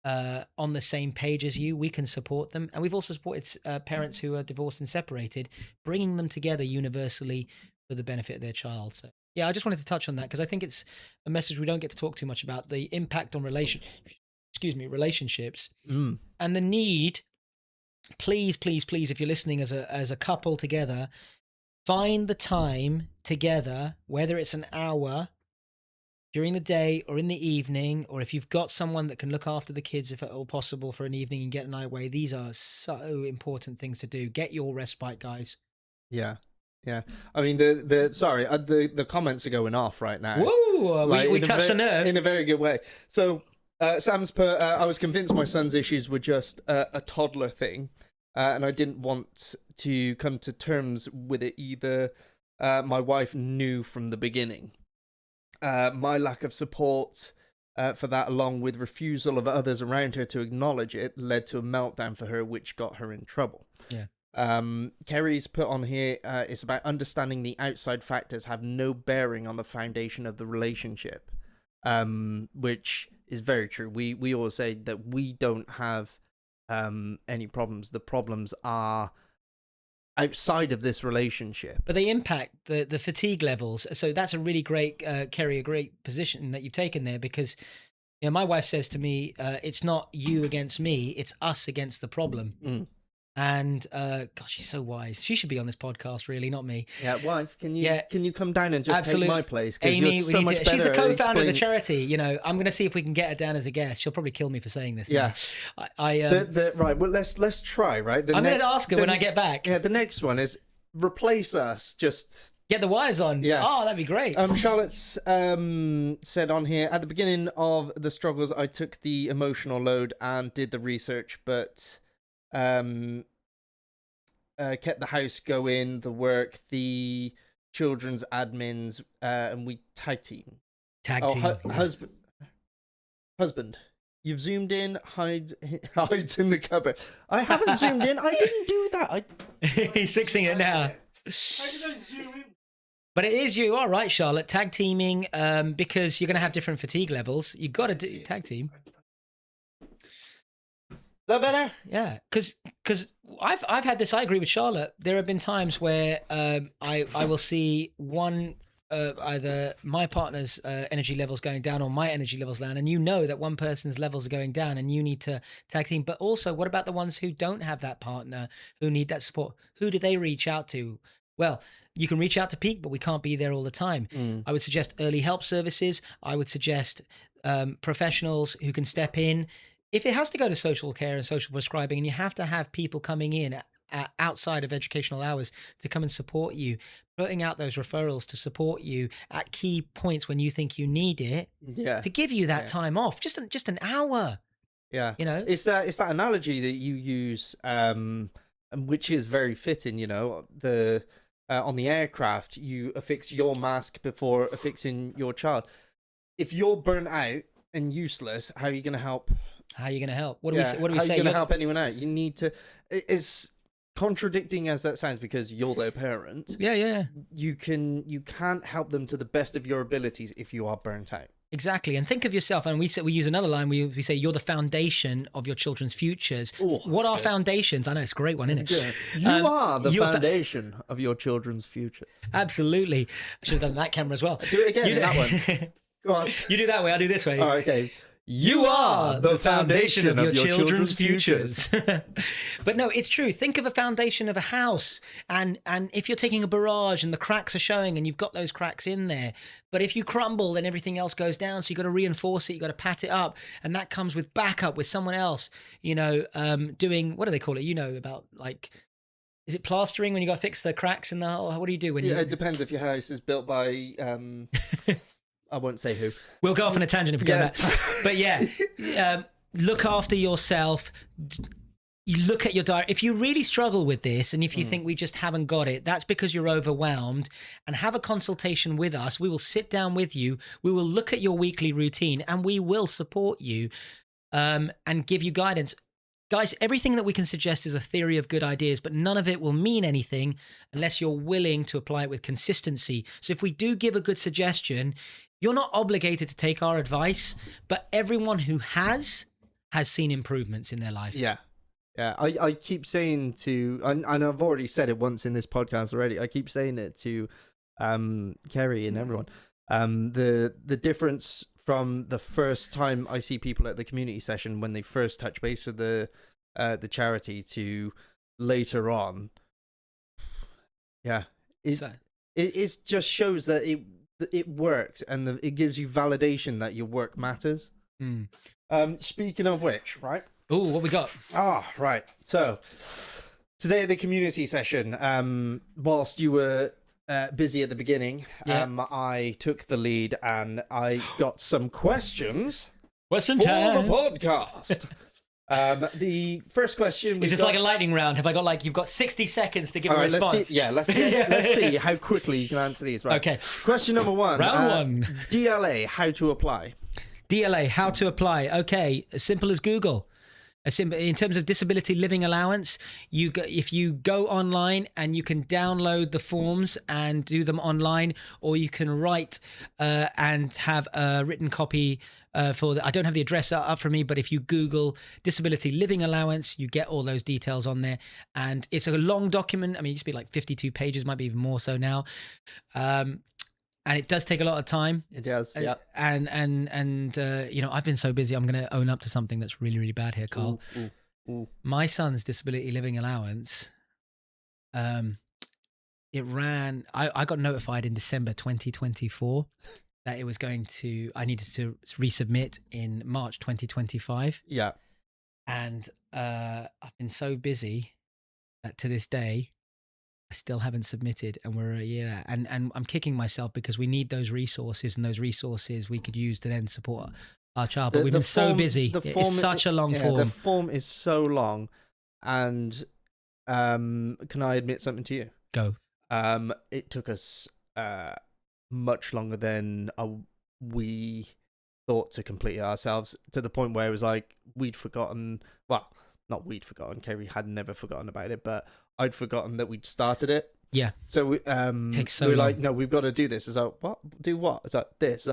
on the same page as you, we can support them. And we've also supported parents who are divorced and separated, bringing them together universally for the benefit of their child. So yeah, I just wanted to touch on that, because I think it's a message we don't get to talk too much about, the impact on relationships, and the need. Please, if you're listening as a couple together, find the time together, whether it's an hour during the day or in the evening, or if you've got someone that can look after the kids, if at all possible, for an evening and get a night away. These are so important things to do. Get your respite, guys. Yeah. I mean, the comments are going off right now. Woo! We touched a nerve in a very good way. So Sam's put, I was convinced my son's issues were just a toddler thing, and I didn't want to come to terms with it either. My wife knew from the beginning. My lack of support for that, along with refusal of others around her to acknowledge it, led to a meltdown for her, which got her in trouble. Yeah. Kerry's put on here, it's about understanding the outside factors have no bearing on the foundation of the relationship, which is very true. We always say that we don't have any problems. The problems are outside of this relationship, but they impact the fatigue levels. So that's a really great, Kerry, a great position that you've taken there, because my wife says to me, it's not you against me, it's us against the problem. And gosh, she's so wise. She should be on this podcast, really, not me. Yeah, wife, can you come down and just take my place? Amy, you're so much she's the better co-founder of the explaining- charity. I'm going to see if we can get her down as a guest. She'll probably kill me for saying this. Yeah, now. right. Well, let's try. Right, I'm going to ask her when I get back. Yeah, the next one is replace us. Just get the wires on. Yeah. Oh, that'd be great. Charlotte's said on here, at the beginning of the struggles, I took the emotional load and did the research, but kept the house going, the work, the children's admins, and we tag team. Husband. You've zoomed in, hides in the cupboard. I haven't zoomed in. I didn't do that. He's fixing it now. How did I zoom in? But it is you are right, Charlotte. Tag teaming, because you're going to have different fatigue levels. You've got to do tag team. Is that better? Yeah, because I've had this. I agree with Charlotte. There have been times where I will see one. Either my partner's energy levels going down or my energy levels down, and that one person's levels are going down and you need to tag team. But also, what about the ones who don't have that partner, who need that support? Who do they reach out to? Well, you can reach out to Peak, but we can't be there all the time. I would suggest early help services. I would suggest professionals who can step in. If it has to go to social care and social prescribing, and you have to have people coming in outside of educational hours to come and support you, putting out those referrals to support you at key points when you think you need it, to give you that time off, just an hour. Yeah, it's that analogy that you use, which is very fitting. The on the aircraft, you affix your mask before affixing your child. If you're burnt out and useless, how are you going to help? How are you going to help? What do we say? How are you going to help anyone out? You need to. It's contradicting as that sounds, because you're their parent. Yeah. You can't help them to the best of your abilities if you are burnt out. Exactly. And think of yourself, and we use another line, we say you're the foundation of your children's futures. What are foundations? I know, it's a great one, isn't it? You are the foundation of your children's futures. Absolutely. I should have done that camera as well. Do it again in that one. Go on. You do that way, I'll do this way. Oh, okay. You are the foundation of your children's futures. But no, it's true. Think of a foundation of a house, and if you're taking a barrage and the cracks are showing and you've got those cracks in there, but if you crumble, then everything else goes down. So you've got to reinforce it, you've got to pat it up, and that comes with backup, with someone else, doing, what do they call it? About like, is it plastering when you got to fix the cracks in the whole, what do you do when it depends if your house is built by I won't say who. We'll go off on a tangent if we go back. But look after yourself. You look at your diet. If you really struggle with this, and if you think we just haven't got it, that's because you're overwhelmed. And have a consultation with us. We will sit down with you. We will look at your weekly routine, and we will support you and give you guidance. Guys, everything that we can suggest is a theory of good ideas, but none of it will mean anything unless you're willing to apply it with consistency. So if we do give a good suggestion, you're not obligated to take our advice, but everyone who has seen improvements in their life. Yeah. I keep saying to, and I've already said it once in this podcast already, I keep saying it to Kerry and everyone. The difference from the first time I see people at the community session when they first touch base with the charity to later on, it just shows that it works, and it gives you validation that your work matters. Speaking of which, right? Oh, what we got? Right. So today at the community session, whilst you were busy at the beginning, I took the lead and I got some questions for the podcast. The first question is this like a lightning round? Have I got you've got 60 seconds to give a response? Let's see how quickly you can answer these. Right. Okay. Question number one. Round one. DLA, how to apply? DLA, how to apply? Okay, as simple as Google. In terms of disability living allowance, if you go online and you can download the forms and do them online, or you can write and have a written copy I don't have the address up for me, but if you Google disability living allowance, you get all those details on there. And it's a long document. I mean, it used to be like 52 pages, might be even more so now. And it does take a lot of time. It does, yeah. And I've been so busy. I'm going to own up to something that's really, really bad here, Carl. Ooh. My son's disability living allowance, it ran. I got notified in December 2024 that it was I needed to resubmit in March 2025. Yeah. And I've been so busy that to this day, I still haven't submitted, and we're a year out. And I'm kicking myself because we need those resources, and those resources we could use to then support our child. But we've been so busy. It's such a long form. The form is so long. And can I admit something to you? Go. It took us much longer than we thought to complete it ourselves, to the point where it was like we'd forgotten. Well, not we'd forgotten. Kerry had never forgotten about it, but I'd forgotten that we'd started it. Yeah. So we takes so we're long. like, no, we've got to do this. It's like, what? Do what? It's like this.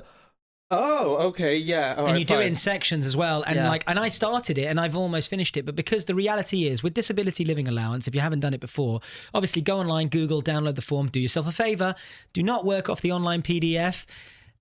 Oh, okay, yeah. All and right, you do fine. it in sections as well. And and I started it and I've almost finished it. But because the reality is with disability living allowance, if you haven't done it before, obviously go online, Google, download the form, do yourself a favor. Do not work off the online PDF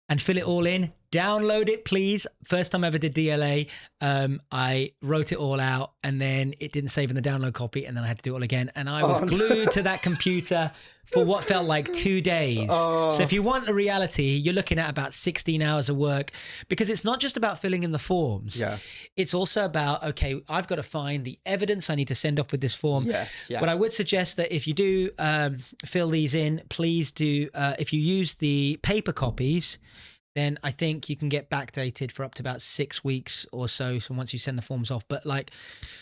and fill it all in. Download it, please. First time I ever did DLA, I wrote it all out and then it didn't save in the download copy and then I had to do it all again. And I was glued to that computer for what felt like 2 days. So if you want a reality, you're looking at about 16 hours of work, because it's not just about filling in the forms. Yeah. It's also about, okay, I've got to find the evidence I need to send off with this form. Yes, yeah. But I would suggest that if you do fill these in, please do, if you use the paper copies, then I think you can get backdated for up to about 6 weeks or so from once you send the forms off. But like,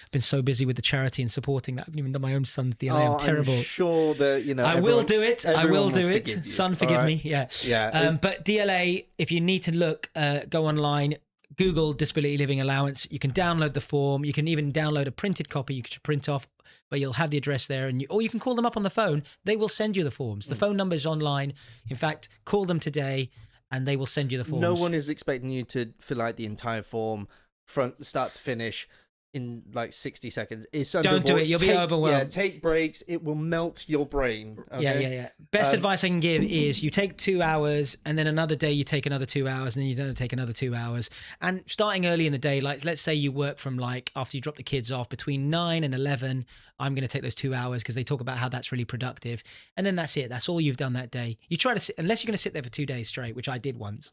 I've been so busy with the charity and supporting that, I haven't even done my own son's DLA. I'm terrible. I'm sure that, I will do it. I will do it. Son, forgive me. Yeah. Yeah. But DLA, if you need to look, go online, Google disability living allowance. You can download the form. You can even download a printed copy you could print off, but you'll have the address there. And or you can call them up on the phone. They will send you the forms. The phone number is online. In fact, call them today and they will send you the forms. No one is expecting you to fill out the entire form front start to finish in like 60 seconds. Don't do it. You'll be overwhelmed. Yeah, take breaks. It will melt your brain. Okay? Yeah. Best advice I can give is you take 2 hours and then another day you take another 2 hours and then you don't take another 2 hours. And starting early in the day, like let's say you work from like after you drop the kids off between 9 and 11, I'm going to take those 2 hours because they talk about how that's really productive. And then that's it. That's all you've done that day. You try to sit, unless you're going to sit there for 2 days straight, which I did once.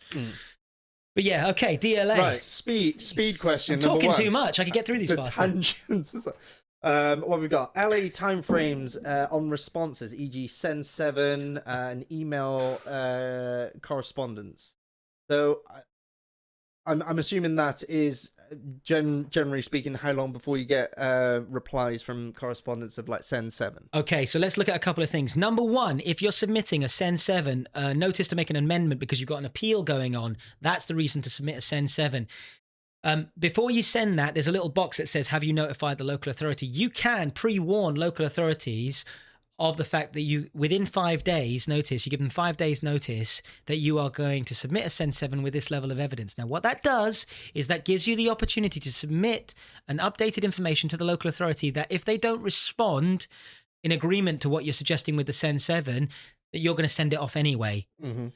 But yeah, okay, DLA. Right, speed question. I'm talking too much. I could get through these faster. Tangents. What we've got? LA timeframes on responses, e.g., send 7 and email correspondence. So I'm assuming that is generally speaking, how long before you get replies from correspondence of like send 7? Okay, so let's look at a couple of things. Number one, if you're submitting a send 7 notice to make an amendment because you've got an appeal going on, that's the reason to submit a send 7. Before you send that, there's a little box that says, have you notified the local authority? You can pre-warn local authorities of the fact that you, within 5 days notice, you give them 5 days notice that you are going to submit a send 7 with this level of evidence. Now, what that does is that gives you the opportunity to submit an updated information to the local authority that if they don't respond in agreement to what you're suggesting with the send 7, that you're going to send it off anyway. Mm-hmm.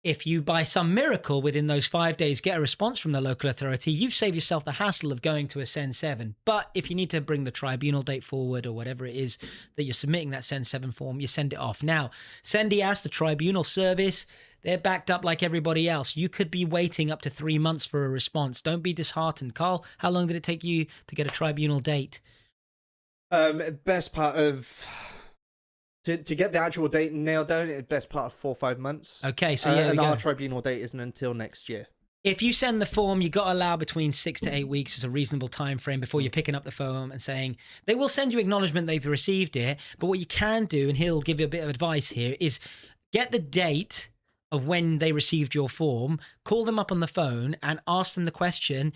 If you, by some miracle, within those 5 days, get a response from the local authority, you've saved yourself the hassle of going to a send 7. But if you need to bring the tribunal date forward or whatever it is that you're submitting that send 7 form, you send it off. Now, Sendias, the tribunal service, they're backed up like everybody else. You could be waiting up to 3 months for a response. Don't be disheartened. Carl, how long did it take you to get a tribunal date? Best part of... To get the actual date nailed down, it's best part of 4 or 5 months. Okay, so and our tribunal date isn't until next year. If you send the form, you got to allow between 6 to 8 weeks as a reasonable time frame before you're picking up the phone and saying, they will send you acknowledgement they've received it. But what you can do, and he'll give you a bit of advice here, is get the date of when they received your form, call them up on the phone and ask them the question,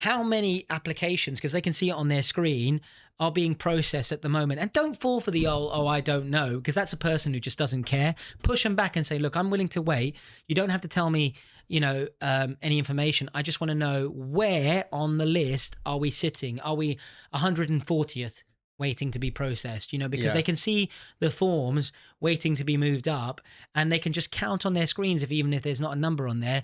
how many applications, because they can see it on their screen, are being processed at the moment. And don't fall for the oh, I don't know, because that's a person who just doesn't care. Push them back and say, look, I'm willing to wait. You don't have to tell me, any information. I just want to know, where on the list are we sitting? Are we 140th waiting to be processed? Because they can see the forms waiting to be moved up, and they can just count on their screens even if there's not a number on there,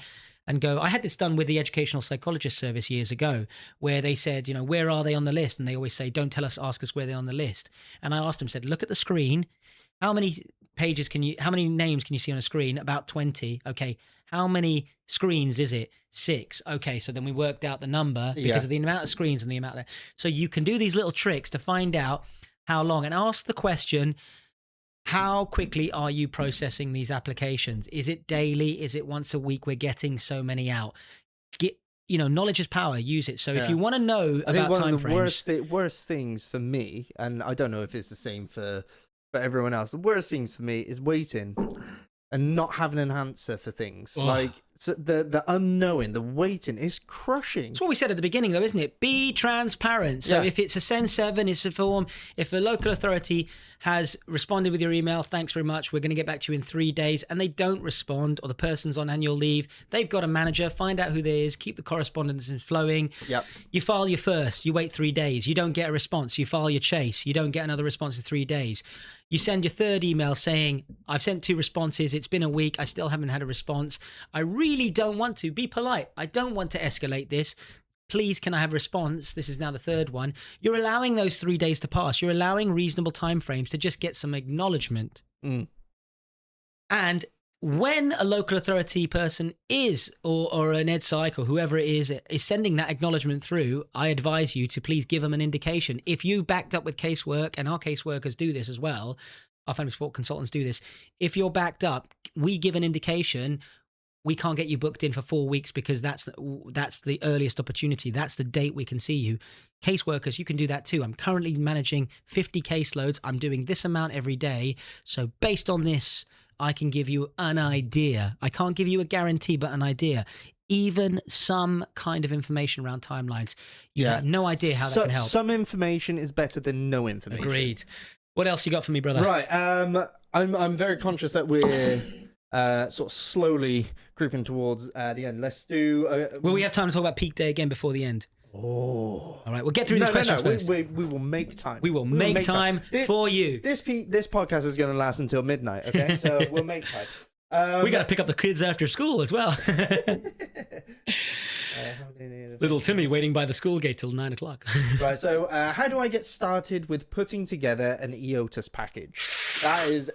and go. I had this done with the educational psychologist service years ago, where they said, where are they on the list? And they always say, don't tell us, ask us where they're on the list. And I asked them, said, look at the screen. How many names can you see on a screen? About 20. Okay. How many screens is it? 6. Okay. So then we worked out the number because of the amount of screens and the amount there. So you can do these little tricks to find out how long, and ask the question, how quickly are you processing these applications? Is it daily? Is it once a week? We're getting so many out. Knowledge is power. Use it. So if you want to know about time frames, the worst things for me, and I don't know if it's the same for everyone else, the worst things for me is waiting and not having an answer for things. Like, so the unknowing, the waiting is crushing. It's what we said at the beginning, though, isn't it? Be transparent. So if it's a Send 7, it's a form. If a local authority has responded with your email, thanks very much, we're going to get back to you in 3 days, and they don't respond, or the person's on annual leave, they've got a manager, find out who there is, keep the correspondences flowing. You file your first, you wait 3 days, you don't get a response, you file your chase, you don't get another response in 3 days. You send your third email saying, I've sent 2 responses, it's been a week, I still haven't had a response. I really don't want to. Be polite. I don't want to escalate this. Please, can I have a response? This is now the third one. You're allowing those 3 days to pass. You're allowing reasonable timeframes to just get some acknowledgement. And when a local authority person is, or an ed psych or whoever it is sending that acknowledgement through, I advise you to please give them an indication. If you backed up with casework, and our caseworkers do this as well, our family support consultants do this, if you're backed up, we give an indication. We can't get you booked in for 4 weeks because that's the earliest opportunity. That's the date we can see you. Caseworkers, you can do that too. I'm currently managing 50 caseloads. I'm doing this amount every day. So based on this, I can give you an idea. I can't give you a guarantee, but an idea. Even some kind of information around timelines. You have no idea how that can help. Some information is better than no information. Agreed. What else you got for me, brother? Right. I'm very conscious that we're sort of slowly creeping towards the end. Let's do. Will we have time to talk about peak day again before the end? Oh. All right. We'll get through these questions first. We will make time. We will make time for you. This podcast is going to last until midnight. Okay, so we'll make time. We got to pick up the kids after school as well. Little Timmy waiting by the school gate till 9 o'clock. Right. So, how do I get started with putting together an EOTUS package? That is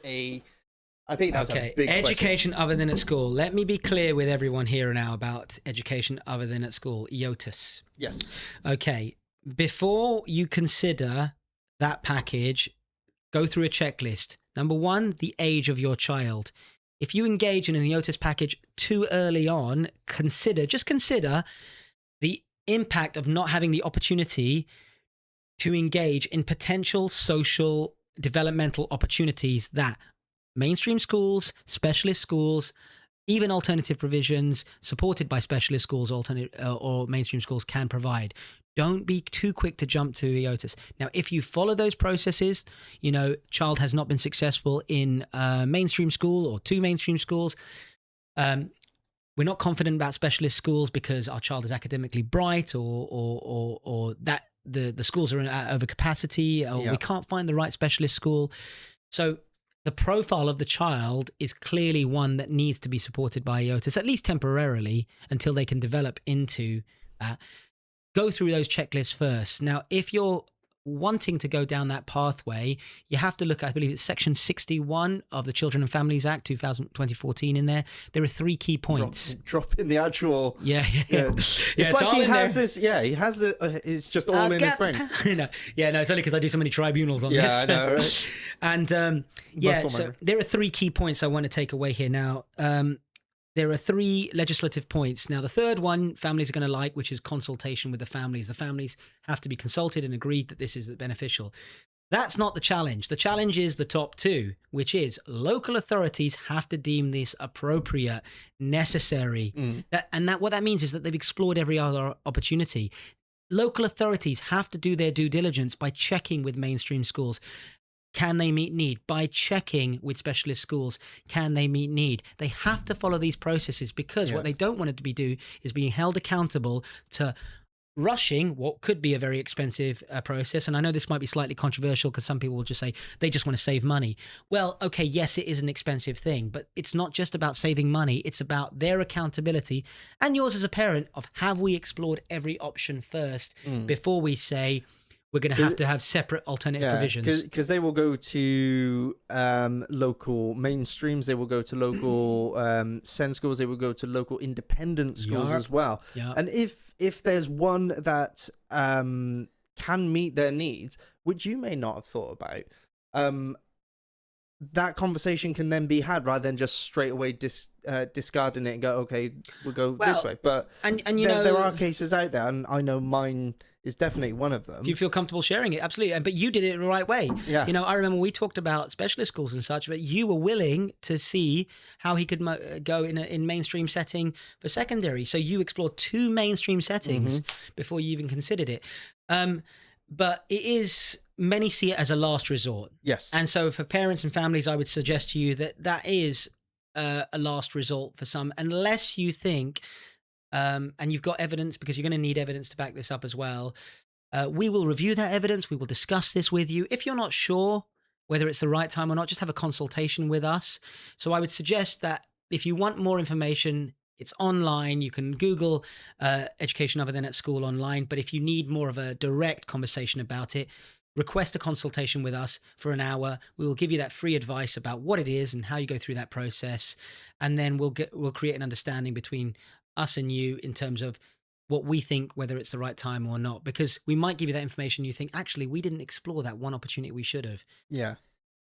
I think that's a big education other than at school. Let me be clear with everyone here now about education other than at school. EOTUS. Yes. Okay. Before you consider that package, go through a checklist. Number 1, the age of your child. If you engage in an EOTUS package too early on, just consider the impact of not having the opportunity to engage in potential social developmental opportunities that mainstream schools, specialist schools, even alternative provisions supported by specialist schools or mainstream schools can provide. Don't be too quick to jump to EOTUS. Now, if you follow those processes, child has not been successful in mainstream school or 2 mainstream schools. We're not confident about specialist schools because our child is academically bright or that the schools are at overcapacity, or we can't find the right specialist school. So the profile of the child is clearly one that needs to be supported by EOTUS, at least temporarily, until they can develop into that. Go through those checklists first. Now, if you're wanting to go down that pathway, you have to look at, I believe it's section 61 of the Children and Families Act 2014 in there. There are 3 key points. Drop in the actual... Yeah. It's like he has this... Yeah, he has the... it's just all in his brain. No, it's only because I do so many tribunals on this. Yeah, I know, right? And so there are 3 key points I want to take away here. Now, there are 3 legislative points. Now, the third one families are going to like, which is consultation with the families. The families have to be consulted and agreed that this is beneficial. That's not the challenge. The challenge is the top two, which is local authorities have to deem this appropriate, necessary. What that means is that they've explored every other opportunity. Local authorities have to do their due diligence by checking with mainstream schools. Can they meet need? By checking with specialist schools, can they meet need? They have to follow these processes because what they don't want to do is being held accountable to rushing what could be a very expensive process. And I know this might be slightly controversial because some people will just say they just want to save money. Well, okay, yes, it is an expensive thing, but it's not just about saving money. It's about their accountability and yours as a parent of have we explored every option first before we say we're going to have separate alternative provisions. Because they will go to local mainstreams, they will go to local SEND schools, they will go to local independent schools as well. And if there's one that can meet their needs, which you may not have thought about, that conversation can then be had rather than just straight away discarding it and go, okay, we'll go this way. But and you know, there are cases out there, and I know mine is definitely one of them. If you feel comfortable sharing it, absolutely. But you did it the right way. Yeah. You know, I remember we talked about specialist schools and such, but you were willing to see how he could go in mainstream setting for secondary. So you explored two mainstream settings before you even considered it. But it is, many see it as a last resort. Yes. And so for parents and families, I would suggest to you that that is a last resort for some, unless you think, and you've got evidence, because you're going to need evidence to back this up as well. We will review that evidence. We will discuss this with you. If you're not sure whether it's the right time or not, just have a consultation with us. So I would suggest that if you want more information, it's online. You can Google education other than at school online. But if you need more of a direct conversation about it, request a consultation with us for an hour. We will give you that free advice about what it is and how you go through that process. And then we'll create an understanding between us and you in terms of what we think, whether it's the right time or not, because we might give you that information. You think, actually, we didn't explore that one opportunity we should have. Yeah.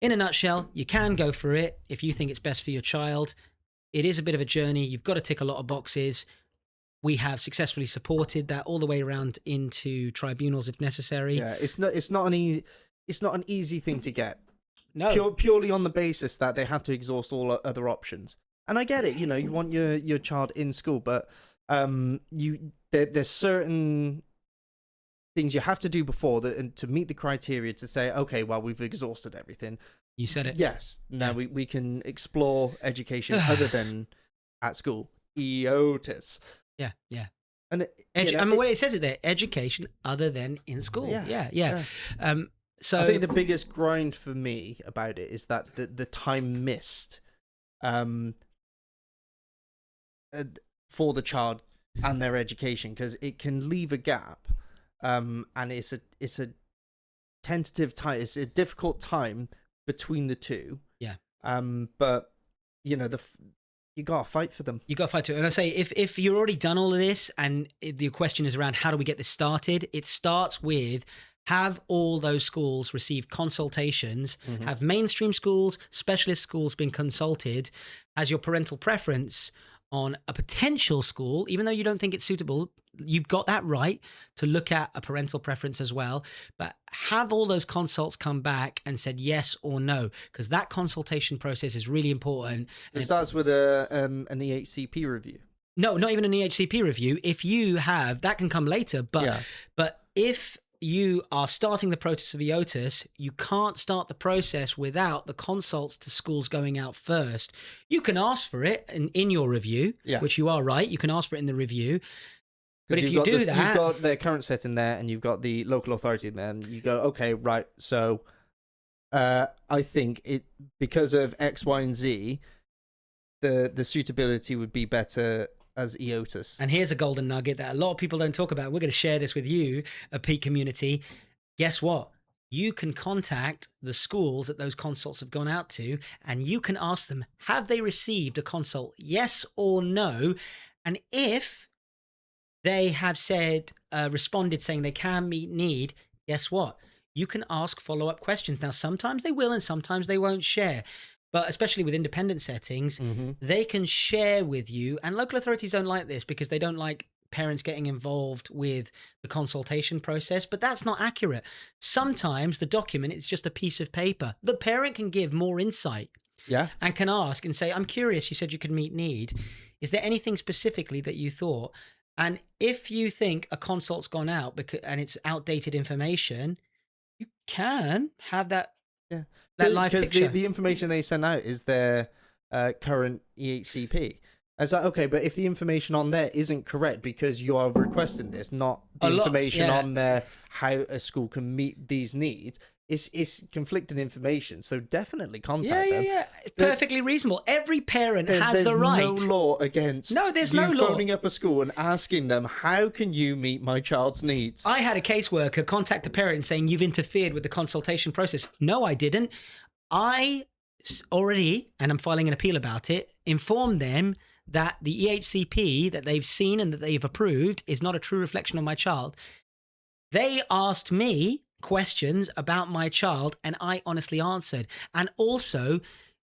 In a nutshell, you can go for it if you think it's best for your child. It is a bit of a journey. You've got to tick a lot of boxes. We have successfully supported that all the way around into tribunals if necessary. Yeah, it's not an easy thing to get. No. Purely on the basis that they have to exhaust all other options. And I get it, you know, you want your child in school, but there's certain things you have to do before that, and to meet the criteria to say, okay, well, we've exhausted everything. You said it. Yes. Now we can explore education other than at school. EOTIS. Yeah, yeah. And what it says it there, education other than in school. Yeah. So I think the biggest grind for me about it is that the time missed for the child and their education, because it can leave a gap, and it's a tentative time. It's a difficult time between the two. Yeah. But you know, you gotta fight for them. You gotta fight to it. And I say, if you're already done all of this, and the question is around how do we get this started, it starts with, have all those schools received consultations? Have mainstream schools, specialist schools been consulted? Has your parental preference on a potential school, even though you don't think it's suitable, you've got that right to look at a parental preference as well. But have all those consults come back and said yes or no, because that consultation process is really important. It starts with an EHCP review. No, not even an EHCP review. If you have, that can come later. But if you are starting the process of EOTIS, you can't start the process without the consults to schools going out first. You can ask for it in your review, which you are right. You can ask for it in the review. But if you do that... You've got the current setting there, and you've got the local authority there, and you go, okay, right, so I think it, because of X, Y, and Z, the suitability would be better as EOTIS. And here's a golden nugget that a lot of people don't talk about. We're going to share this with you, a Peak community. Guess what? You can contact the schools that those consults have gone out to, and you can ask them, have they received a consult, yes or no? And if they have said, responded saying they can meet need, guess what? You can ask follow-up questions. Now, sometimes they will and sometimes they won't share. But especially with independent settings, they can share with you. And local authorities don't like this because they don't like parents getting involved with the consultation process, but that's not accurate. Sometimes the document is just a piece of paper. The parent can give more insight. Yeah. And can ask and say, I'm curious, you said you could meet need. Is there anything specifically that you thought? And if you think a consult's gone out and it's outdated information, you can have that live picture. Because the information they send out is their current EHCP. I was like, okay, but if the information on there isn't correct because you are requesting this, not the information on there how a school can meet these needs, it's conflicting information. So definitely contact them. Yeah. It's perfectly reasonable. Every parent has the right. There's no law against there's no law phoning up a school and asking them, how can you meet my child's needs? I had a caseworker contact a parent and saying, you've interfered with the consultation process. No, I didn't. I already, and I'm filing an appeal about it, informed them that the EHCP that they've seen and that they've approved is not a true reflection of my child. They asked me questions about my child and I honestly answered. And also,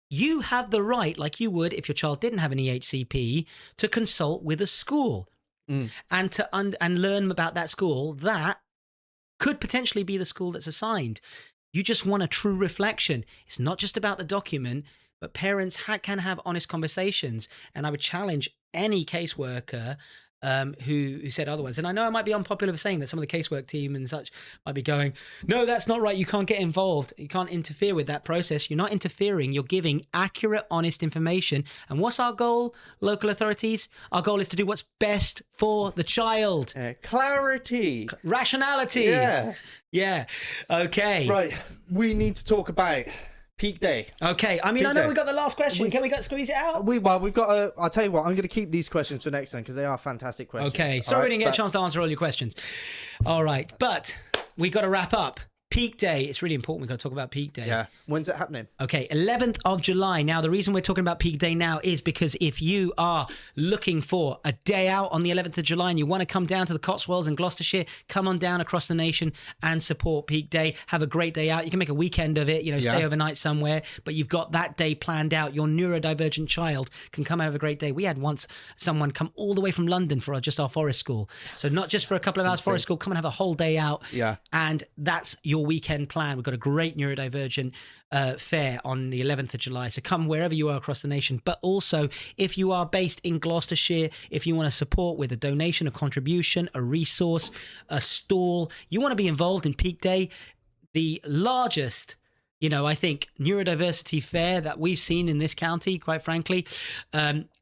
you have the right, like you would if your child didn't have an EHCP, to consult with a school and to and learn about that school that could potentially be the school that's assigned. You just want a true reflection. It's not just about the document, but parents can have honest conversations. And I would challenge any caseworker who said otherwise. And I know I might be unpopular for saying that some of the casework team and such might be going, no, that's not right. You can't get involved. You can't interfere with that process. You're not interfering. You're giving accurate, honest information. And what's our goal, local authorities? Our goal is to do what's best for the child. Clarity. Rationality. Yeah. Okay. Right. We need to talk about peak day. Okay. I mean, I know we got the last question. Can we squeeze it out? We've got I'll tell you what, I'm going to keep these questions for next time because they are fantastic questions. Okay. Sorry we didn't get a chance to answer all your questions. All right. But we got to wrap up. Peak day. It's really important. We've got to talk about peak day. Yeah. When's it happening? Okay, 11th of July. Now, the reason we're talking about peak day now is because if you are looking for a day out on the 11th of July and you want to come down to the Cotswolds and Gloucestershire, come on down across the nation and support peak day. Have a great day out. You can make a weekend of it, stay overnight somewhere, but you've got that day planned out. Your neurodivergent child can come have a great day. We had once someone come all the way from London for our forest school. So not just for a couple of hours forest school, come and have a whole day out. Yeah. And that's your weekend plan. We've got a great neurodivergent fair on the 11th of July. So come wherever you are across the nation. But also, if you are based in Gloucestershire, if you want to support with a donation, a contribution, a resource, a stall, you want to be involved in Peak Day, the largest, I think, neurodiversity fair that we've seen in this county, quite frankly.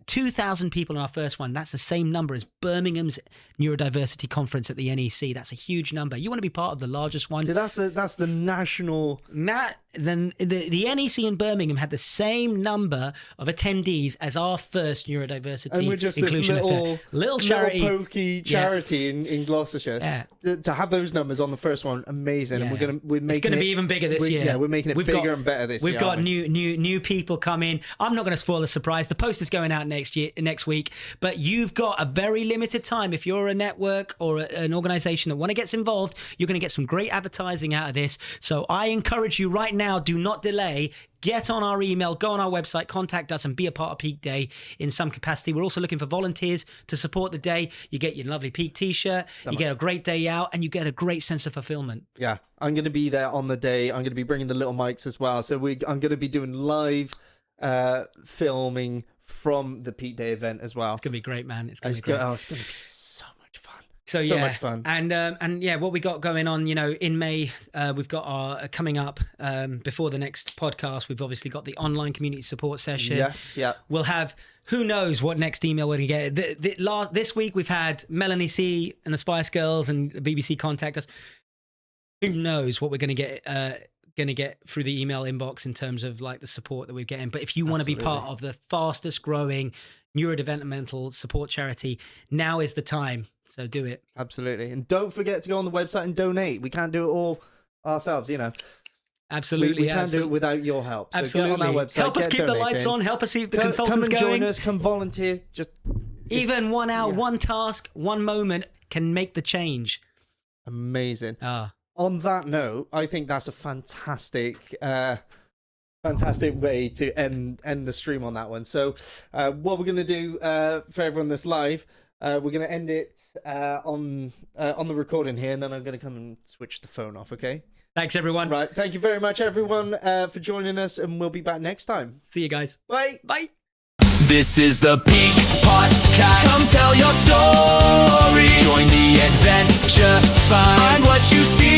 2,000 people in our first one. That's the same number as Birmingham's neurodiversity conference at the NEC. That's a huge number. You want to be part of the largest one. So that's the national. The NEC in Birmingham had the same number of attendees as our first neurodiversity and we're just inclusion this little charity, pokey charity in Gloucestershire. Yeah. To have those numbers on the first one, amazing. Yeah. And we're making it's going to be even bigger this year. Yeah, we're making it bigger and better this year. We've got new people coming. I'm not going to spoil the surprise. The poster's going out next week, but you've got a very limited time. If you're a network or an organization that want to get involved, you're going to get some great advertising out of this. So I encourage you right now, do not delay. Get on our email, go on our website, contact us and be a part of Peak Day in some capacity. We're also looking for volunteers to support the day. You get your lovely Peak t-shirt, you get a great day out, and you get a great sense of fulfillment. Yeah, I'm going to be there on the day. I'm going to be bringing the little mics as well. So I'm going to be doing live filming from the Peak Day event as well. It's going to be great, man. It's going to be great. It's going to be so much fun. So much fun. And yeah, what we got going on, in May, we've got our coming up before the next podcast. We've obviously got the online community support session. Yes, yeah. We'll have, who knows what next email we're going to get. This week we've had Melanie C and the Spice Girls and the BBC contact us. Who knows what we're going to get through the email inbox in terms of like the support that we're getting. But if you want to be part of the fastest growing neurodevelopmental support charity, now is the time. So do it. Absolutely. And don't forget to go on the website and donate. We can't do it all ourselves, Absolutely. We can't do it without your help. So absolutely. Get on our website, help us keep donating. the lights on. Help us keep the consultants going. Come and going. join us. Come volunteer. Just even 1 hour, one task, one moment can make the change. Amazing. On that note, I think that's a fantastic way to end the stream on that one. So what we're going to do for everyone that's live, We're gonna end it on the recording here, and then I'm gonna come and switch the phone off. Okay. Thanks, everyone. Right. Thank you very much, everyone, for joining us, and we'll be back next time. See you guys. Bye. Bye. This is the Peak Podcast. Come tell your story. Join the adventure. Find what you see.